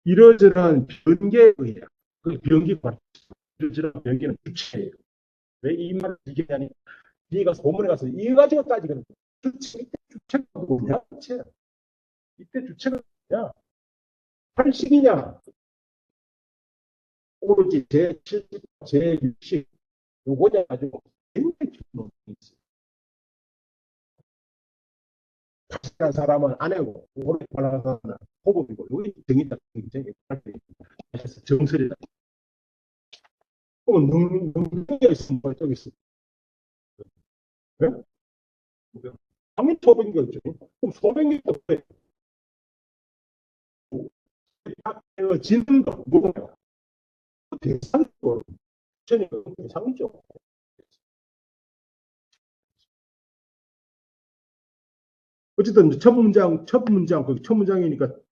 이러저러한 변개에 의해 그 변기가 이런 변기는 주체예요. 왜 이 말을 이기냐니, 네가 소문에 가서 이거 가지고 따지거든. 주체가 뭐냐? 주체. 이때 주체가 뭐냐? 팔식이냐? 오로지 제70, 제60, 요거냐 가지고 굉장히 깊은 논쟁이 있어요. 팔식한 사람은 아내고, 오래 말하는 사람은 호복이고, 여기 정의다. 굉장히 정설이다. 그럼 능력이 있으면 어쩌고 있어? 네? 당연히 소변기가 있죠. 그럼 소변기가 왜 되어지는 거 뭐예요? 대상이고, 저는 대상이죠. 어쨌든 첫 문장이니까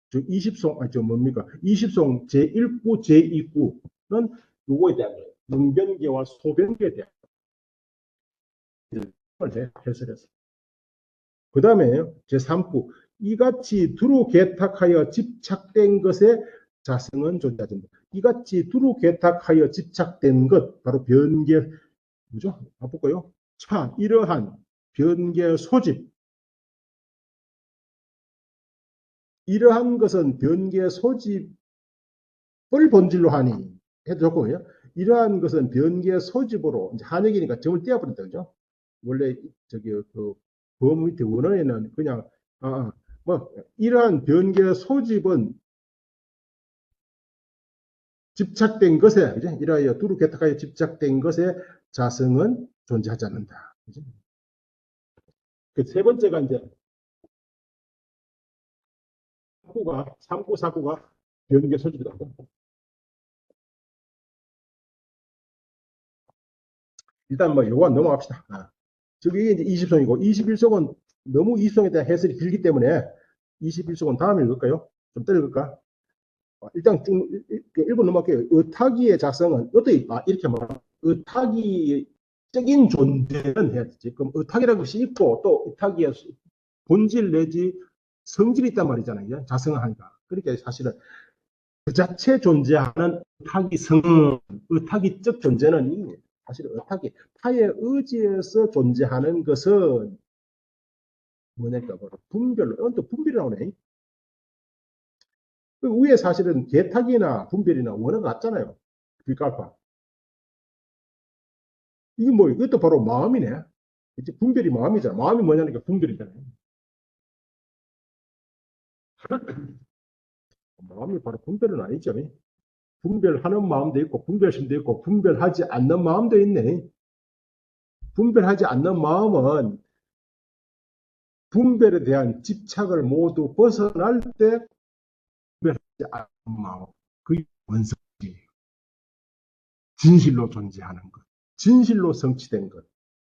저 20송, 저 뭡니까? 20송 제1구, 제2구는 요거에 대한 거예요. 능변계와 소변계에 대한 걸 해설했어요. 그 다음에 제3구, 이같이 두루 개탁하여 집착된 것에 자성은 존재한다. 이같이 두루 개탁하여 집착된 것, 바로 변계, 뭐죠? 볼까요? 이러한 변계 소집, 이러한 것은 변계 소집을 본질로 하니 해도 좋고요. 이러한 것은 변계 소집으로, 이제 한역이니까 점을 떼어버린다, 그죠? 원래 저기 그 범 밑에 원어에는 그냥 뭐 이러한 변계 소집은 집착된 것에, 그죠? 이러하여 두루 개탁하여 집착된 것에 자성은 존재하지 않는다. 그죠? 그 세 번째가 이제 3구, 4구가 변계 소집이다. 일단 뭐 요거 넘어갑시다. 저기 이제 20송이고 21송은 너무 20송에 대한 해설이 길기 때문에 21송은 다음에 읽을까요? 좀 떨어질까? 일단 쭉 1번 넘어갈게요. 의탁이의 자성은 어떻게 이렇게 말하면 의탁이적인 존재는 해야 되지. 그럼 의탁이라는 것이 있고 또 의탁이의 본질 내지 성질이 있단 말이잖아요. 자성을 하니까. 그러니까 사실은 그 자체 존재하는 의탁이적 존재는 사실 의탁이 타의 의지에서 존재하는 것은 뭐냐니까 바로 분별로, 또 분별이 나오네. 그 위에 사실은 개탁이나 분별이나 원어가 같잖아요. 뒷갈파. 이게 뭐 이것도 바로 마음이네. 이제 분별이 마음이잖아. 마음이 뭐냐니까 분별이잖아요. 마음이 바로 분별은 아니죠. 분별하는 마음도 있고 분별심도 있고 분별하지 않는 마음도 있네. 분별하지 않는 마음은 분별에 대한 집착을 모두 벗어날 때 분별하지 않는 마음, 그게 원성이에요. 진실로 존재하는 것, 진실로 성취된 것,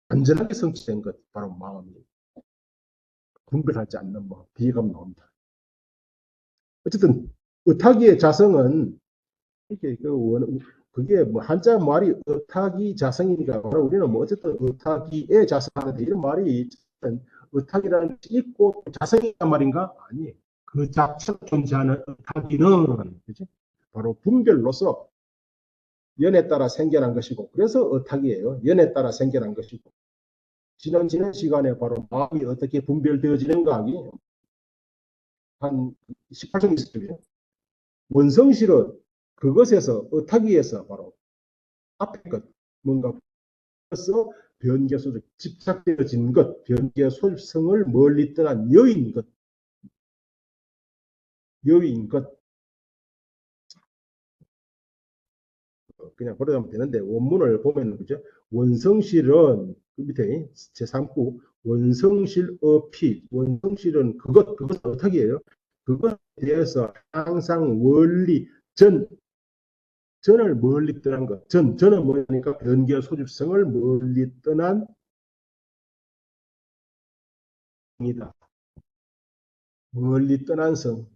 완전하게 성취된 것, 바로 마음이에요. 분별하지 않는 마음, 비감 나옵니다. 어쨌든 의탁이의 자성은 이렇게 그게 뭐 한자 말이 의탁이 자성이니까 바로 우리는 뭐 어쨌든 의탁이의 자성하는데 이런 말이 의탁이라는 것이 있고 자성이란 말인가? 아니에요. 그 자체로 존재하는 의탁이는 그치? 바로 분별로서 연에 따라 생겨난 것이고 그래서 의탁이에요. 연에 따라 생겨난 것이고 지난 시간에 바로 마음이 어떻게 분별되어지는가 하기 한 18종 있었죠. 원성실은 그것에서 의탁위에서 바로 앞에 것 뭔가 그래서 변계 소집 집착되어진 것 변계 소집성을 멀리 떠난 여인 것 그냥 버려가면 되는데 원문을 보면 그죠? 원성실은 그 밑에 제3구 원성실 어피 원성실은 그것은 어떻게해요? 그것에 대해서 항상 원리 전을 멀리 떠난 것. 전은 뭐니까 변기와 소집성을 멀리 떠난 성이다. 멀리 떠난 성.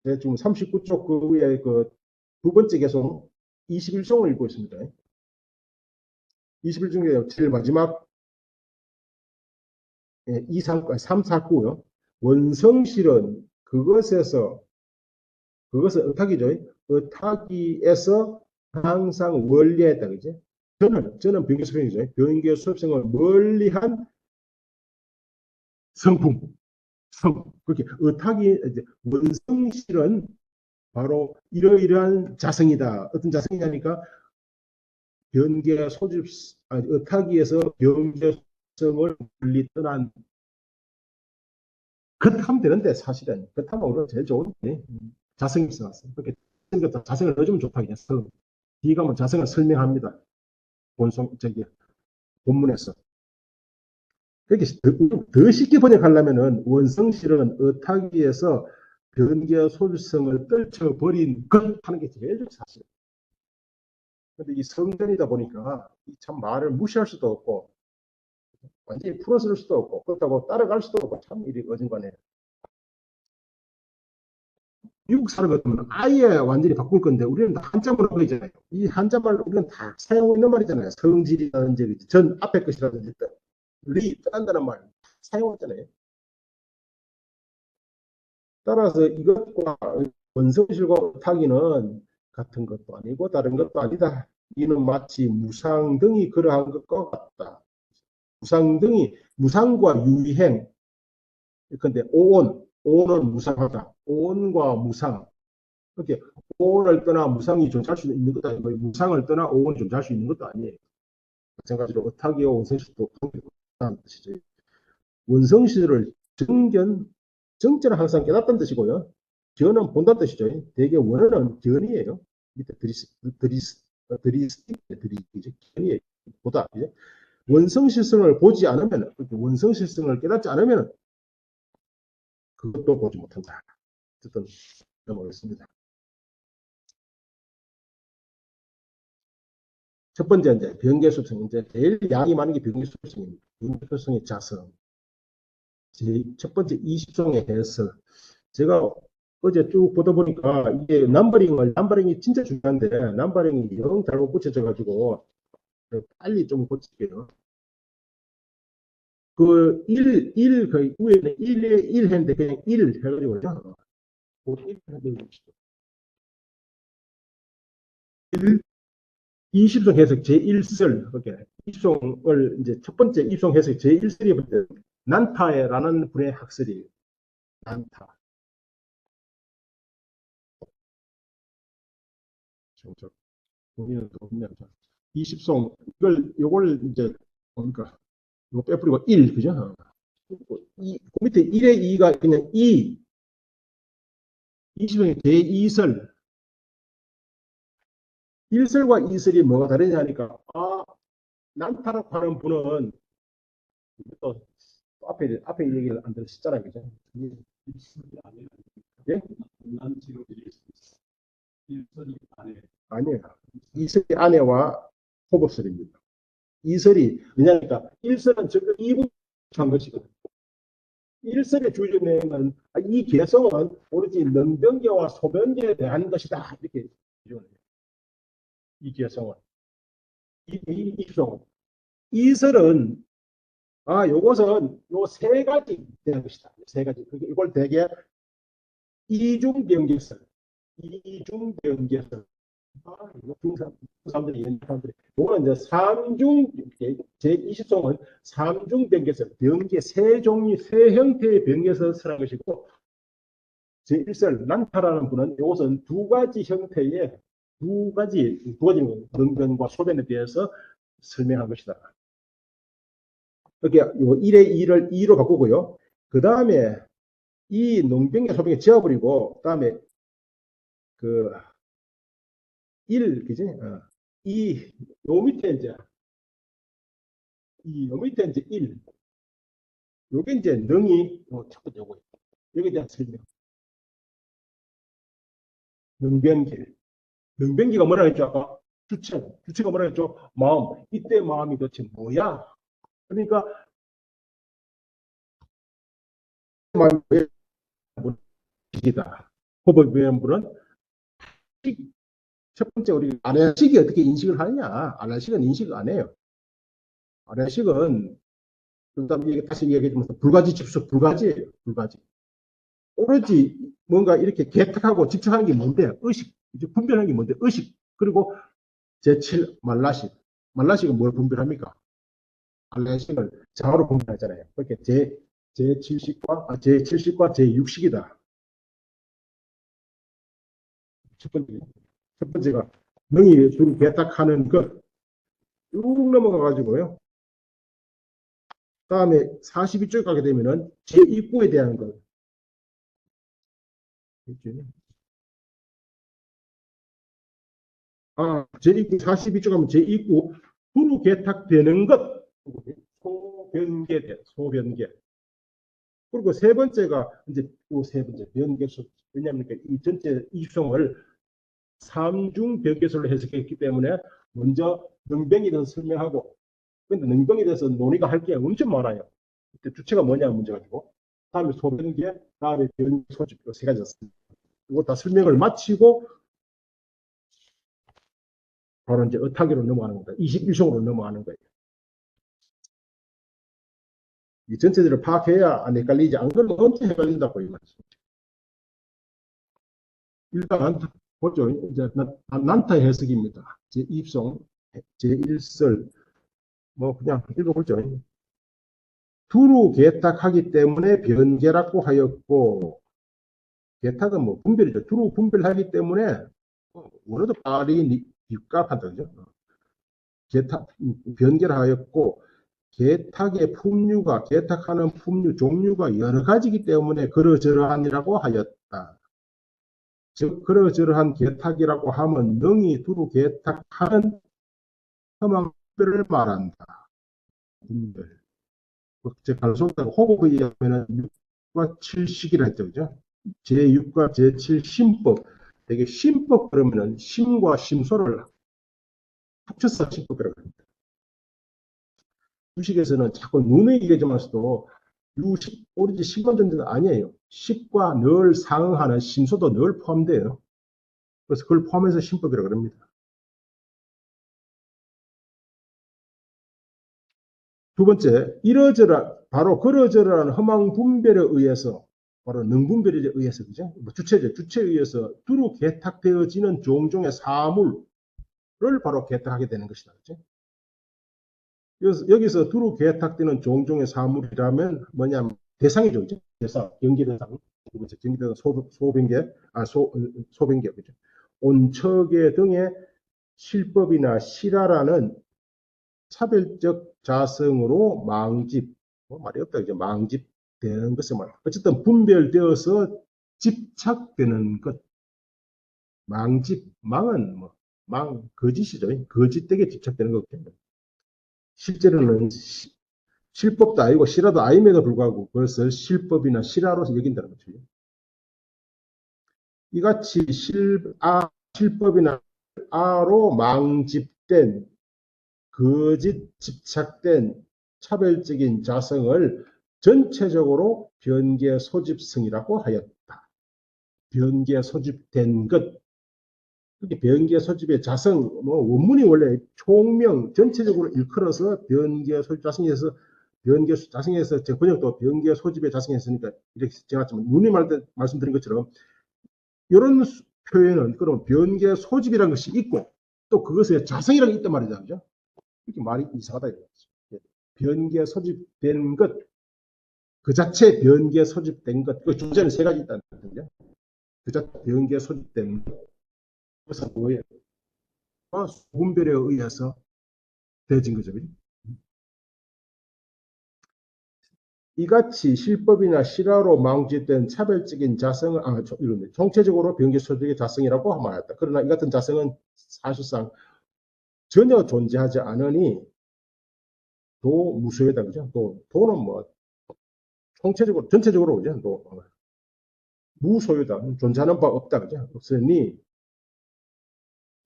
지금 39쪽 그 위에 그 두 번째 개송 21종을 읽고 있습니다. 21종에 제일 마지막 3, 4구요. 원성실은 그것은 의탁이죠. 의탁이에서 항상 원리에다, 그지? 저는 변기 수평이죠. 변기의 수평을 멀리한 성품. 그렇게 의탁이, 이제 원성실은 바로 이러이러한 자성이다. 어떤 자성이냐니까 변기의 소집, 의탁위에서 변기성을 멀리 떠난 그렇하면 되는데 사실은 그렇다면 우리가 제일 좋은데 자성이 있어놨어요. 그렇게 자성을 넣어주면 좋다고 했어. 뒤에 가면 자성을 설명합니다. 본문에서. 그렇게 더 쉽게 번역하려면은 원성실은 의탁위에서 변기의 소주성을 떨쳐버린 것 하는 게 제일 좋죠, 사실. 근데 이 성전이다 보니까 참 말을 무시할 수도 없고 완전히 풀어쓸 수도 없고 그렇다고 따라갈 수도 없고 참 일이 어중간해. 미국 사람 같으면 아예 완전히 바꿀 건데 우리는 다 한자문을 하고 있잖아요. 이 한자말 우리는 다 사용하고 있는 말이잖아요. 성질이라든지 전 앞에 것이라든지 리 떠난다는 말 사용하잖아요. 따라서 이것과 원성실과 타기는 같은 것도 아니고 다른 것도 아니다. 이는 마치 무상등이 그러한 것과 같다. 무상등이 무상과 유행. 근데 오온은 무상하다. 오온과 무상. 그렇게 오온을 떠나 무상이 존재할 수 있는 것도 아니고 무상을 떠나 오온이 존재할 수 있는 것도 아니에요. 마찬가지로 어타기와 원성실도 관계없다는 뜻이죠. 원성실을 정견은 항상 깨닫다는 뜻이고요. 견은 본다는 뜻이죠. 대개 원어는 견이에요. 밑에 견이에요. 보다. 원성실성을 보지 않으면, 원성실성을 깨닫지 않으면 그것도 보지 못한다. 어쨌든 넘어가겠습니다. 첫 번째 이제 변개수성, 이제 제일 양이 많은 게 변개수성입니다. 변개수성의 자성. 첫 번째 20성의 해설. 제가 어제 쭉 보다 보니까 이게 남버링이 진짜 중요한데 남버링이 영 잘못 붙여져 가지고 빨리 좀 고칠게요. 그 1, 그 위에는 1 했는데 그냥 1 해가지고 1, 20성 해석 제1설, 이렇게 20성을 이제 첫 번째 입성 해석 제1설이 난타라는 분의 학설이에요. 난타. 본인은 또 그냥 20성 요걸 이제 그러니까 이거 빼버리고 1 그죠? 그 밑에 1의 2가 그냥 20성의 제2설 1설과 2설이 뭐가 다르냐 하니까 난타라고 하는 분은 또 앞에 얘기를 안 들으셨잖아요. 그죠? 일설이 아니에요. 예? 난지로 드릴 수 있어. 일설이 아니에요. 아니에요. 2설이 아내와 호법설입니다. 2설이 왜냐니까 1설은 적어도 2분 한 것이거든요. 1설의 주제는 이 개성은 오로지 능변계와 소변계에 대한 것이다. 이렇게 주장해요. 이 개성은. 이 주성은. 2설은 요것은 요 세 가지 되는 것이다. 세 가지. 이걸 대개 이중변계설. 사람들이 이런 사람들이. 요거는 이제 제20성은 삼중변계설. 변계 세 종류, 세 형태의 변계설을 설한 것이고, 제1설, 난타라는 분은 이것은 두 가지 형태의 두 가지 능변과 소변에 대해서 설명한 것이다. 이렇게 요 1의 2를 2로 바꾸고요. 그 다음에 이 농변계 소변계 지워버리고, 그 다음에 그 1, 그지? 요 밑에 이제, 요 밑에 이제 1. 요게 이제 능이, 첫 번째 요거. 여기에 대한 설명. 능변계. 능변계가 뭐라 했죠? 아까 주체가 뭐라 했죠? 마음. 이때 마음이 도대체 뭐야? 그러니까, 마음이 왜 이다. 호법위원부는 첫 번째 우리 안해식이 어떻게 인식을 하느냐? 안해식은 인식을 안 해요. 안해식은 그다음 다시 얘기하지만 불가지 집속 불가지예요. 불가지. 오로지 뭔가 이렇게 개탁하고 집착하는 게 뭔데? 의식. 이제 분별하는 게 뭔데? 의식. 그리고 제7 말라식. 말라식은 뭘 분별합니까? 말라식을 장으로 분별하잖아요. 그렇게 제7식과 제7식과 제6식이다. 첫 번째가 능이 둘이 개탁하는 것 쭉 넘어가 가지고요. 다음에 42쪽 가게 되면은 제2구에 대한 것. 제2구 42쪽 가면 제2구 두루 개탁되는 것. 소변계. 그리고 세 번째가 이제 세 번째 변계수. 왜냐하면 이 전체 이성을 삼중 변계수로 해석했기 때문에 먼저 능병에 대해서 설명하고, 근데 능병에 대해서 논의가 할 게 엄청 많아요. 그때 주체가 뭐냐 문제 가지고, 다음에 소변계, 다음에 변 소집 세 가지였습니다. 이거 다 설명을 마치고 바로 이제 어타기로 넘어가는 겁니다. 21성으로 넘어가는 거예요. 이 전체들을 파악해야 안 헷갈리지. 안 그러면 엄청 헷갈린다고 이 말이죠. 일단 보죠. 이제 난타 해석입니다. 제2성, 제1설 뭐 그냥 읽어보죠. 두루 개탁하기 때문에 변계라고 하였고, 개탁은 뭐 분별이죠. 두루 분별하기 때문에 원어도 빨리 입각한다 그죠. 개탁 변계를 하였고, 개탁의 품류가 개탁하는 품류 종류가 여러 가지이기 때문에 그러저러한이라고 하였다. 즉 그러저러한 개탁이라고 하면 능이 두루 개탁하는 험한별을 말한다. 분별. 제 가로속단 호흡에 의하면 6과 7식이라 했죠. 그죠? 제6과 제7 심법. 되게 심법 그러면은 심과 심소를 합쳐서 심법이라고 합니다. 주식에서는 자꾸 눈에 얘기하면서도 유식, 오로지 식만 존재는 아니에요. 식과 늘 상응하는 심소도 늘 포함돼요. 그래서 그걸 포함해서 심법이라고 합니다. 두 번째, 바로 그러저러한 허망 분별에 의해서, 바로 능분별에 의해서, 그죠? 뭐 주체에 의해서 두루 개탁되어지는 종종의 사물을 바로 개탁하게 되는 것이다. 그죠? 여기서 두루 개탁되는 종종의 사물이라면 뭐냐면 대상이죠. 그죠? 대상, 경계대상. 경계대상 소변계, 소변계, 그죠? 온척의 등의 실법이나 실화라는 차별적 자성으로 망집, 뭐 말이 없다, 이제 망집되는 것을 말. 어쨌든 분별되어서 집착되는 것. 망집, 망은 뭐, 거짓이죠. 거짓되게 집착되는 것겠네. 실제로는 실법도 아니고 실화도 아님에도 불구하고 그것을 실법이나 실화로 여긴다는 거죠. 이같이 실법이나 아로 망집된 거짓 집착된 차별적인 자성을 전체적으로 변계 소집성이라고 하였다. 변계 소집된 것. 그게 변계 소집의 자성, 뭐 원문이 원래 총명 전체적으로 일컬어서 변계 소집 자성에서 변계 자성에서 제 번역도 변계 소집의 자성이었으니까 이렇게 제가 좀 눈이 말씀드린 것처럼 이런 표현은 그럼 변계 소집이라는 것이 있고 또 그것에 자성이라는 게 있단 말이죠. 그죠? 이렇게 말이 이상하다 이거죠. 변계 소집된 것, 그 자체 변계 소집된 것, 그 주제는 세 가지 있다는 거죠. 그 자체 변계 소집된 것, 그것은 뭐예요? 분별에 의해서 되어진 거죠. 이같이 실법이나 실화로 망집된 차별적인 자성을 총체적으로 변계 소집의 자성이라고 말했다. 그러나 이 같은 자성은 사실상 전혀 존재하지 않으니 도 무소유다. 그죠? 도는 뭐 총체적으로 전체적으로 그죠? 무소유다. 존재하는 바 없다. 그죠? 없으니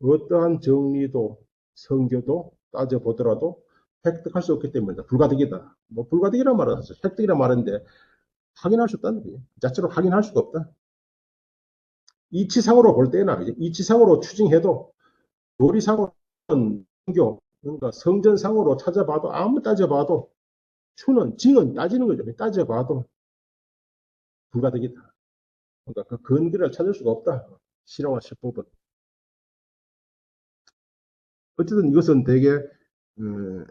어떠한 정리도 성교도 따져보더라도 획득할 수 없기 때문이다. 불가득이다. 뭐 불가득이란 말은 하죠. 획득이란 말인데 확인할 수 없다는 거예요. 자체로 확인할 수가 없다. 이치상으로 볼 때나 이치상으로 추징해도 도리상으로는 성교, 그러니까 성전상으로 찾아봐도 아무 따져봐도 추는 징은 따지는 거죠. 따져봐도 불가득이다. 그러니까 그 근거를 찾을 수가 없다. 실화와 실법은. 어쨌든 이것은 되게 그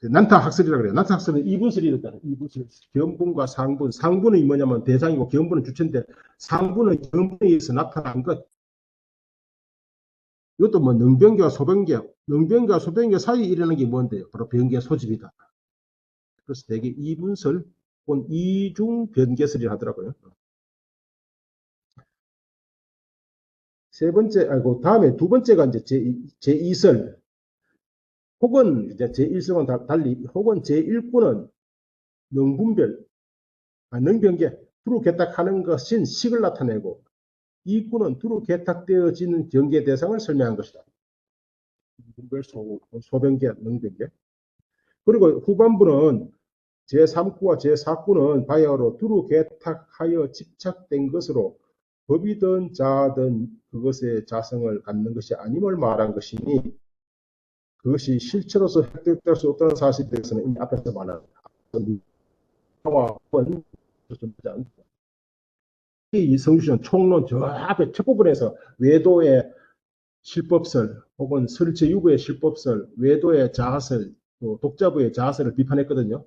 난타 학설이라고 그래요. 난타 학설은 이분설이 있다. 이분설. 견본과 상분. 상분은 뭐냐면 대상이고 견본은 주체인데 상분은 견본에 의해서 나타난 것. 이것도 뭐 능변계와 소변계, 능변계와 소변계 사이에 일어나는 게 뭔데요? 바로 변계 소집이다. 그래서 되게 이분설 혹은 이중 변계설이라 하더라고요. 세 번째, 다음에 두 번째가 이제 제2설. 혹은 이제 제1설과는 달리, 혹은 제1구는 능분별, 능변계, 두루 개탁하는 것인 식을 나타내고, 이구는 두루 개탁되어지는 경계 대상을 설명한 것이다. 분별, 소변계, 능변계. 그리고 후반부는 제3구와 제4구는 바야흐로 두루 개탁하여 집착된 것으로 법이든 자든 그것의 자성을 갖는 것이 아님을 말한 것이니 그것이 실체로서 획득될 수 없다는 사실에 대해서는 이미 앞에서 말한 상황은 존재하지 않습니다. 이 성주시는 총론 저 앞에 첫 부분에서 외도의 실법설 혹은 설제유구의 실법설, 외도의 자아설, 또 독자부의 자아설을 비판했거든요.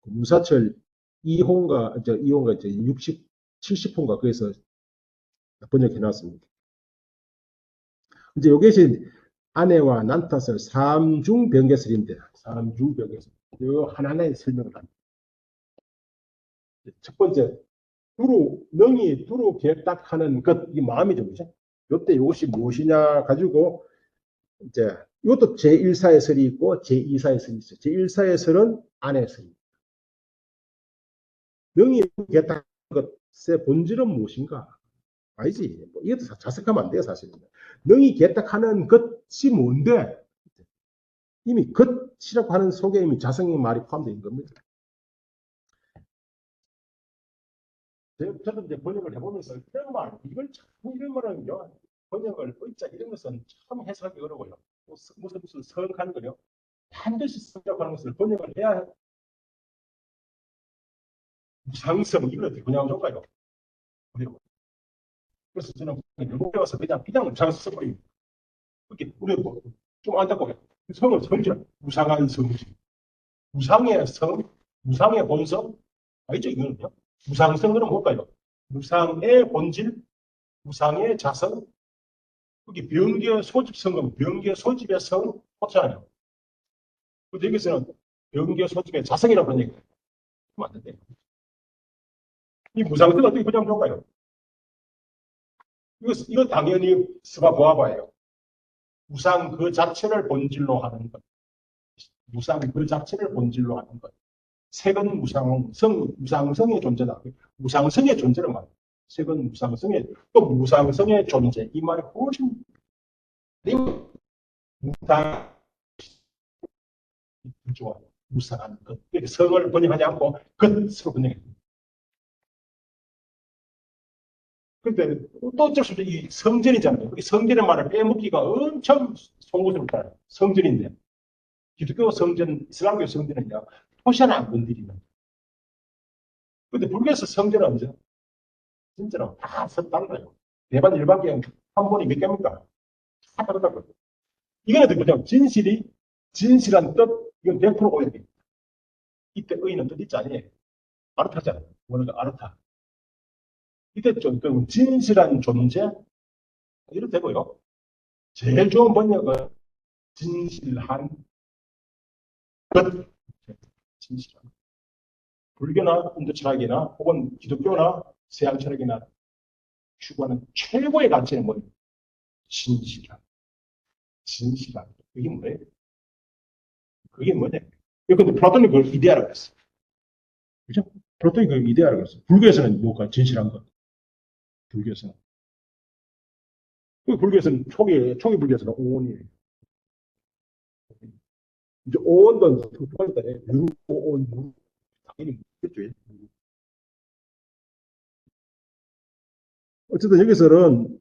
무사철 2호인가 이제 60, 70호인가 거기서 번역해 놨습니다. 이제 이것이 아내와 난타설 3중 변개설인데 3중 변개설. 이 하나하나의 설명을 합니다. 첫 번째, 능이 두루 개딱하는 것, 이 마음이죠, 그죠? 이때 이것이 무엇이냐 가지고 이제 이것도 제1사의 설이 있고 제2사의 설이 있어요. 제1사의 설은 아내의 설입니다. 능이 개딱하는 것의 본질은 무엇인가? 아니지. 뭐 이것도 자색하면 안 돼요, 사실은. 능이 개딱하는 것이 뭔데? 이미 것이라고 하는 속에 이미 자성의 말이 포함되어 있는 겁니다. 저도 이제 번역을 해보면서 이런 말, 이걸 자꾸 이런 말은요, 번역을 의자 이런 것은 참 해석하기 어려워요. 무슨 성한 거요. 반드시 성이라고 하는 것을 번역을 해야 무상성 이걸 어떻게 번역하면 좋을까요? 어려워. 그래서 저는 영국 배워서 그냥 무상성 써버립니다. 그렇게 우리 뭐좀 안타까워요. 성은 성질, 무상한 성질. 무상의 성, 무상의 본성, 아니죠, 이거는요. 무상성은 뭘까요? 무상의 본질, 무상의 자성, 여기 병기의 소집성은 병기의 소집의 성, 호잖아요. 근데 여기서는 병기의 소집의 자성이라고 하는 얘기예요. 그러면 안 된대요. 이 무상성은 어떻게 그냥 좋을까요? 이거 당연히 스바보아바예요. 무상 그 자체를 본질로 하는 것. 무상 그 자체를 본질로 하는 것. 색은 무상성의 존재다. 무상성의 존재를 말해요. 색은 또 무상성의 존재. 이 말이 훨씬, 무상, 좋아요. 무상한 것. 성을 번역하지 않고 것으로 번역해요. 근데 또 어쩔 수 없이 이 성전이잖아요. 이 성전의 말을 빼먹기가 엄청 송구스럽다. 성전인데. 기독교 성전, 이슬람교 성전은요, 토시는 안 건드리는. 근데 불교에서 성전은 언제? 진짜로 다 다르다요. 대반 일반경 한 번이 몇 개입니까? 다 다르다고요. 이거는 그냥 진실한 뜻, 이건 100% 오해입니다. 이때 의는 뜻 있지 아니에요. 아르타잖아요. 원어가 아르타. 이때 좀 진실한 존재, 이렇게 되고요. 제일 좋은 번역은 진실한 것. 진실한. 불교나 인도 철학이나 혹은 기독교나 서양 철학이나 추구하는 최고의 가치는 뭐예요? 진실한. 그게 뭐예요? 그게 뭐냐? 근데 플라톤이 그걸 이데아라고 했어. 그죠? 플라톤이 그걸 이데아라고 했어. 불교에서는 뭐가 진실한 것? 불교에서는. 불교에서는 초기 불교에서는 오온이에요. 이제 오온도 두번째 오온, 당연히 묻겠죠. 어쨌든 여기서는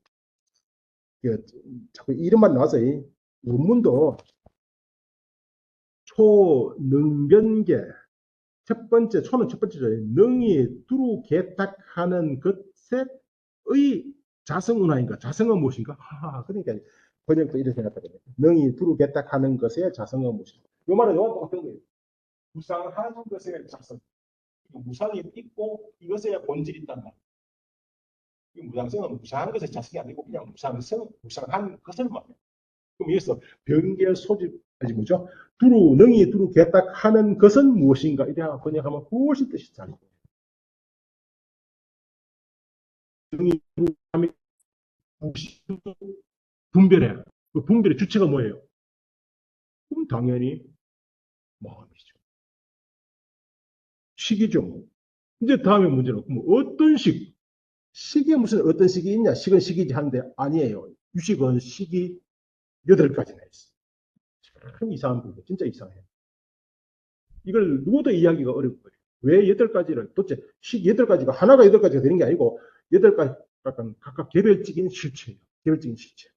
자꾸 이름만 나와서 원문도 초능변계 초는 첫 번째죠. 능이 두루 개탁하는 것의 자성운하인가? 자성은 무엇인가? 그러니까 번역도 이렇게 생각하거든요. 능히 두루 개딱하는 것에 자성어 무상. 요 말은 요와 똑같은 거예요. 무상하는 것에 자성. 무상이 있고 이것에 본질이 있단 말이에요. 이 무상성은 무상한 것에 자성이 아니고 그냥 무상한 것을 말해요. 그럼 여기서 변개 소집, 아니 뭐죠? 능히 두루 개딱하는 것은 무엇인가? 이래 번역하면 훨씬 뜻이 잘 보여요. 능히 두루 하면 분별해. 그 분별의 주체가 뭐예요? 그럼 당연히 마음이죠. 식이죠. 이제 다음에 문제는 그럼 어떤 식이 무슨 어떤 식이 있냐? 식은 식이지 한데 아니에요. 유식은 식이 8가지나 있어. 참 이상한 거예요. 진짜 이상해요. 이걸 누구도 이해하기가 어려운 거예요. 왜 8가지를 도대체 식 8가지가 하나가 8가지가 되는 게 아니고 8가지 각각 개별적인 실체예요. 개별적인 실체.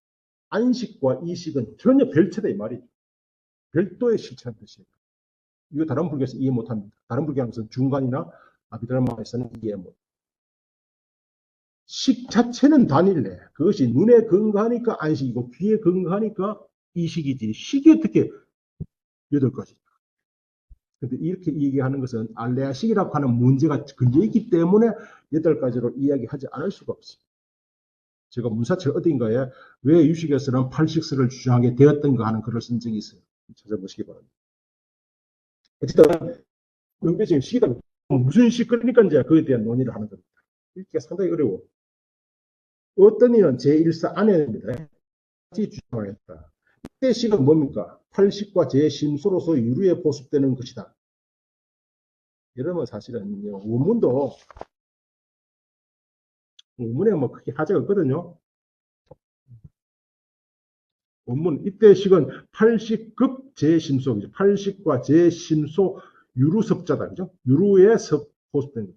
안식과 이식은 전혀 별체다 이 말이죠. 별도의 실체라는 뜻이에요. 이거 다른 불교에서 이해 못합니다. 다른 불교에서는 중간이나 아비드라마에서는 이해 못. 식 자체는 단일해. 그것이 눈에 근거하니까 안식이고 귀에 근거하니까 이식이지. 식이 어떻게 8가지. 근데 이렇게 얘기하는 것은 알레아식이라고 하는 문제가 근저에 있기 때문에 8가지로 이야기하지 않을 수가 없어요. 제가 문사철 어딘가에 왜 유식에서는 8식설을 주장하게 되었던가 하는 글을 쓴 적이 있어요. 찾아보시기 바랍니다. 어쨌든 명배적인 식이다. 무슨 식 그러니까 이제 그에 대한 논의를 하는 겁니다. 이게 상당히 어려워. 어떤 이는 제1사 안에입니다. 같이 주장을 했다. 이때 식은 뭡니까? 8식과 제 심소로서 유루에 보습되는 것이다. 이러면 사실은 원문에 뭐 크게 하자가 없거든요. 원문 이때 식은 8식급 제심소이죠. 8식과 제심소 유루섭자다. 그죠? 유루에 보습되는 것.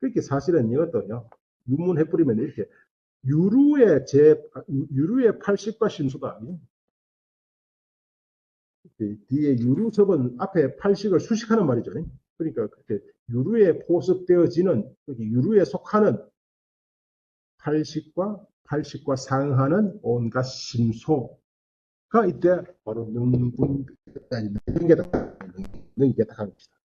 그렇게 사실은 이것도요. 유문 해버리면 이렇게 유루의 8식과 심소다. 뒤에 유루섭은 앞에 8식을 수식하는 말이죠. 그러니까 그렇게 유루에 포섭되어지는 유루에 속하는 8식과 상하는 온갖 심소가 이때 바로 능계탁한 것이다.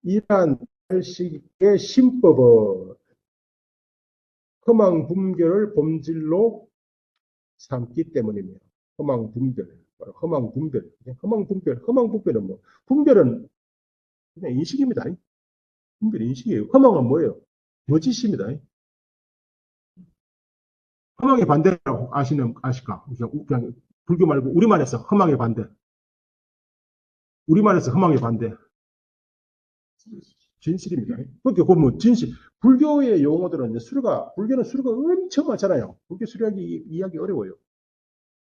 이러한 8식의 심법은 허망분별을 본질로 삼기 때문입니다. 허망분별. 허망분별은 뭐? 분별은 그냥 인식입니다. 분별 인식이에요. 허망은 뭐예요? 거짓입니다. 허망의 반대라고 아실까? 그냥 불교 말고 우리말에서 허망의 반대. 우리말에서 허망의 반대. 진실입니다. 그렇게 보면 진실. 불교의 용어들은 불교는 수료가 엄청 많잖아요. 불교 수료하기 이해하기 어려워요.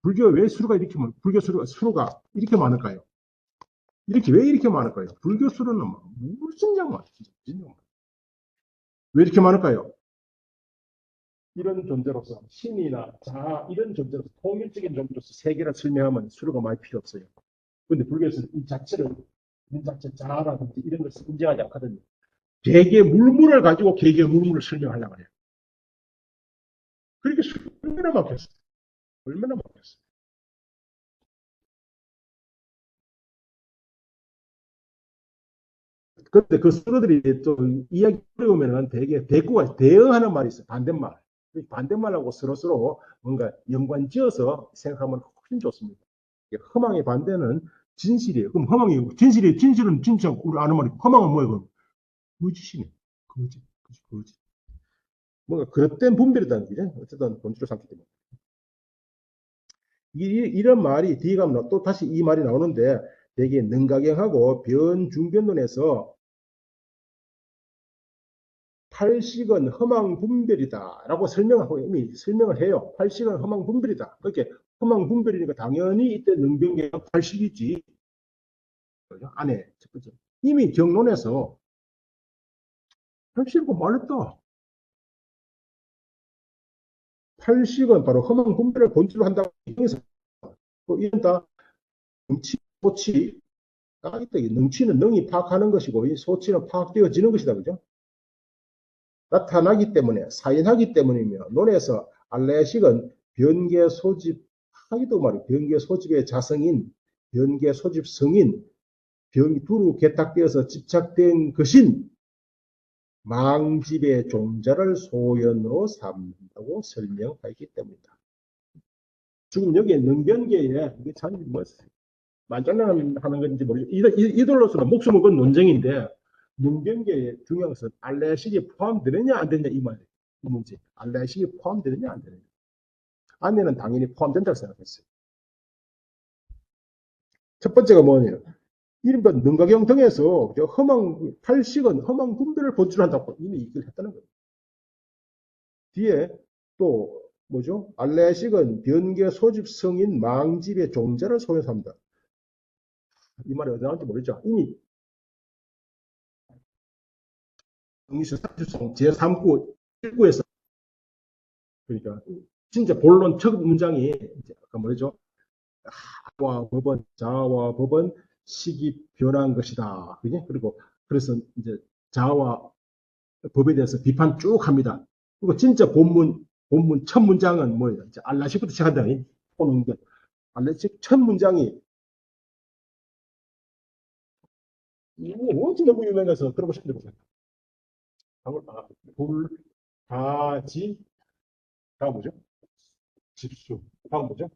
불교 왜 수료가 이렇게 불교 수료가 이렇게 많을까요? 왜 이렇게 많을까요? 불교 수료는 무슨 양만, 왜 이렇게 많을까요? 이런 존재로서 신이나 자아 이런 존재로서 통일적인 존재로서 세계를 설명하면 수료가 많이 필요 없어요. 그런데 불교에서는 이 자체 자아라든지 이런 것을 인정하지 않거든요. 개개 물물을 가지고 개개 물물을 설명하려고 해요. 그렇게 얼마나 많겠어요. 얼마나 많겠어요. 그런데 그 수로들이 좀 이야기 어려우면은 되게 대꾸가 대응하는 말이 있어요. 반대말. 반대말하고 서로 뭔가 연관지어서 생각하면 훨씬 좋습니다. 허망의 반대는 진실이에요. 그럼 진실은 진짜 우리 아는 말이 허망은 뭐예요? 거짓이네. 거짓. 뭔가 그릇된 분별이라는 거죠. 어쨌든 본질을 삼기 때문에. 이런 말이 뒤에 가면 또 다시 이 말이 나오는데 되게 능가경하고 변중변론에서 팔식은 허망분별이다 라고 이미 설명을 해요. 팔식은 허망분별이다. 그렇게 허망분별이니까 당연히 이때 능변경 팔식이지. 그죠? 안에 첫 번째. 이미 경론에서 팔식은 말했다. 팔식은 바로 허망분별을 본질로 한다고 해서 이런 다 능치, 소치, 능치는 능이 파악하는 것이고 이 소치는 파악되어지는 것이다. 그죠? 나타나기 때문에, 사인하기 때문이며, 논에서 알레식은 변계 소집하기도 말이에요. 변계 소집의 자성인, 변계 소집 성인, 두루 개탁되어서 집착된 것인 망집의 종자를 소연으로 삼는다고 설명하였기 때문이다. 지금 여기에 능변계에 이게 참 뭐 만장난하는 건지 모르겠 이들로서는 목숨을 건 논쟁인데 능변계에 중요한 것은 알레식이 포함되느냐 안 되느냐 이 말이에요. 이 문제. 알레식이 포함되느냐 안 되느냐. 안에는 당연히 포함된다고 생각했어요. 첫 번째가 뭐냐면 이른바 능가경 등에서 팔식은 험한 분별을 본출한다고 이미 얘기를 했다는 거예요. 뒤에 또 뭐죠? 알레식은 변계 소집성인 망집의 종자를 소유합니다. 이 말이 어디 나올지 모르죠. 이미 정리수 사주성 제3구 1구에서 그러니까 진짜 본론 첫 문장이 이제 아까 뭐죠? 하와 법은 자와 법은 식이 변한 것이다. 그지? 그리고 그래서 이제 자와 법에 대해서 비판 쭉 합니다. 그리고 진짜 본문 첫 문장은 뭐예요? 이제 알라식부터 시작한다. 오는 게 알라식 첫 문장이 뭐지 너무 유명해서 들어보셨는데 보세요. 가지 다음 뭐죠? 집수 다음 뭐죠?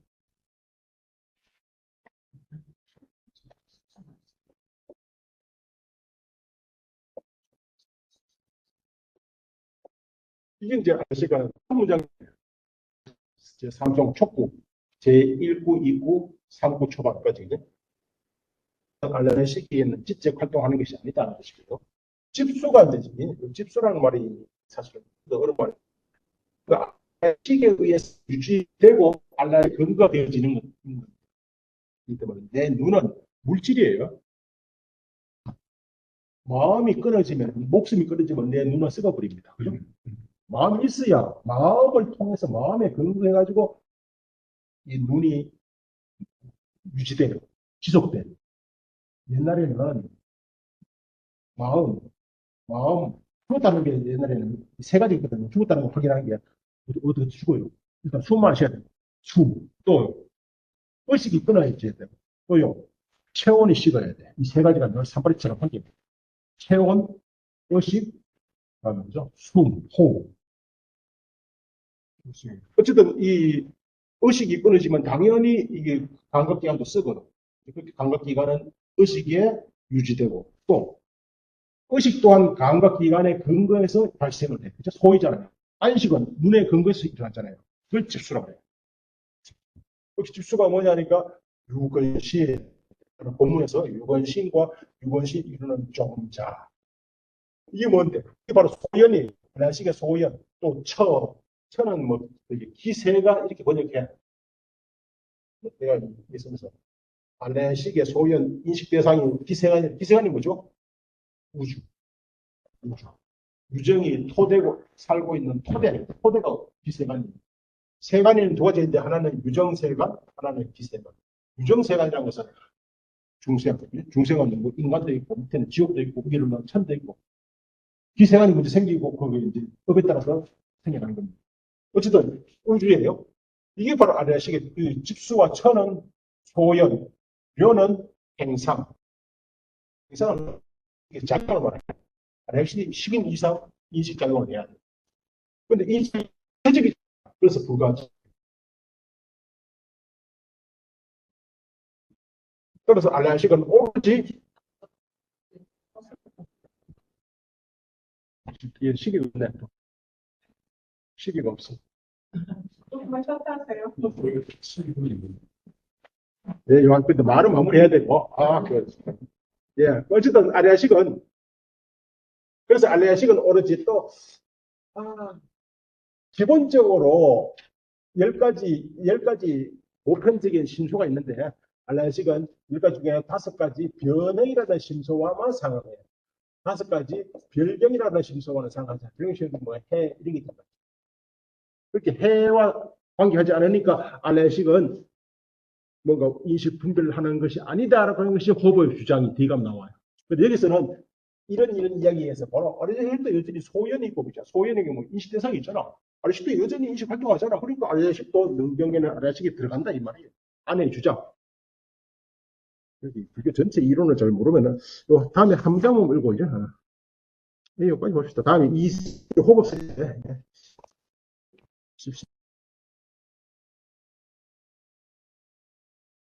이게 이제 알라식은 첫 문장 제3종 촉구 제1구, 2구, 3구 초반까지 알라식에는 지적 활동하는 것이 아니다는 것이고요. 집수가 안 되지. 집수라는 말이 사실은 어려운 말이에요. 그러니까 알라식에 의해서 유지되고 알라에 근거되어지는 겁니다. 이 때문에 내 눈은 물질이에요. 마음이 끊어지면, 목숨이 끊어지면 내 눈은 썩어버립니다. 그죠? 마음이 있어야 마음을 통해서 마음에 근거해가지고 이 눈이 유지되고 지속되는. 옛날에는 마음, 죽었다는 게 옛날에는 세 가지 있거든요. 죽었다는 거 확인하는 게 어떻게 죽어요? 일단 숨 마셔야 돼요. 숨, 또 의식이 끊어야 되고, 또요 체온이 식어야 돼. 이 세 가지가 늘 산발이처럼 한게 체온, 의식, 뭐죠? 숨, 호흡. 어쨌든 이 의식이 끊어지면 당연히 이게 감각기관도 쓰거든. 그렇게 감각기관은 의식에 유지되고 또 의식 또한 감각기관의 근거에서 발생을 해. 그죠? 소이잖아요. 안식은 눈의 근거에서 일어났잖아요. 그걸 집수라고 해요. 집수가 뭐냐니까 유건신, 본문에서 유건신과 유건신 이루는 종자. 이게 뭔데? 이게 바로 소연이, 안식의 소연, 또 처는 뭐 기세가 이렇게 번역해. 내가 있으면서 안식의 소연 인식 대상이 기세관이 뭐죠? 우주. 유정이 토대고 살고 있는 토대가 기세관입니다. 세간에는 두 가지인데 하나는 유정세간, 하나는 기세간. 유정세간이라는 것은 중생은 뭐 인간도 있고 밑에는 지옥도 있고 위로는 천도 있고 기세간이 먼저 생기고 거기 이제 법에 따라서 생겨나는 겁니다. 어쨌든 우주예요. 이게 바로 아래식의 집수와 천은 소연, 묘는 행상. 행상은 작용을 말해요. 아래식이 식인 이상 인식작용을 해야 돼요. 그런데 인식이 체적이 그래서 불가지. 그래서 알레식은 오로지 시기가 없네. 시기가 없어. 조금만 쉬었다 하세요. 네, 요한 근데 말은 마무리해야 되고. 예, 어쨌든 알레식은 그래서 알레식은 오로지 또 기본적으로 10가지 보편적인 신소가 있는데 알레식은 10가지 중에 5가지 변형이라는 신소와만 상응해요. 5가지 별경이라는 신소와는 상응하지. 별경은 뭐 해 이런 게 있단 말이에요. 그렇게 해와 관계하지 않으니까 알레식은 뭔가 인식 분별을 하는 것이 아니다라고 하는 것이 호버의 주장이 뒤감 나와요. 근데 여기서는 이런 이야기에서 바로 아래식도 여전히 소연이 있고, 그죠? 소연에게 뭐 인식대상이 있잖아. 아래식도 여전히 인식 활동하잖아. 그러니까 아래식도 능경에는 아래식이 들어간다, 이 말이에요. 안의 주장. 불교 전체 이론을 잘 모르면은, 요 다음에 함장문 읽고, 이제. 네, 여기까지 봅시다. 다음에 호흡 쓸 때.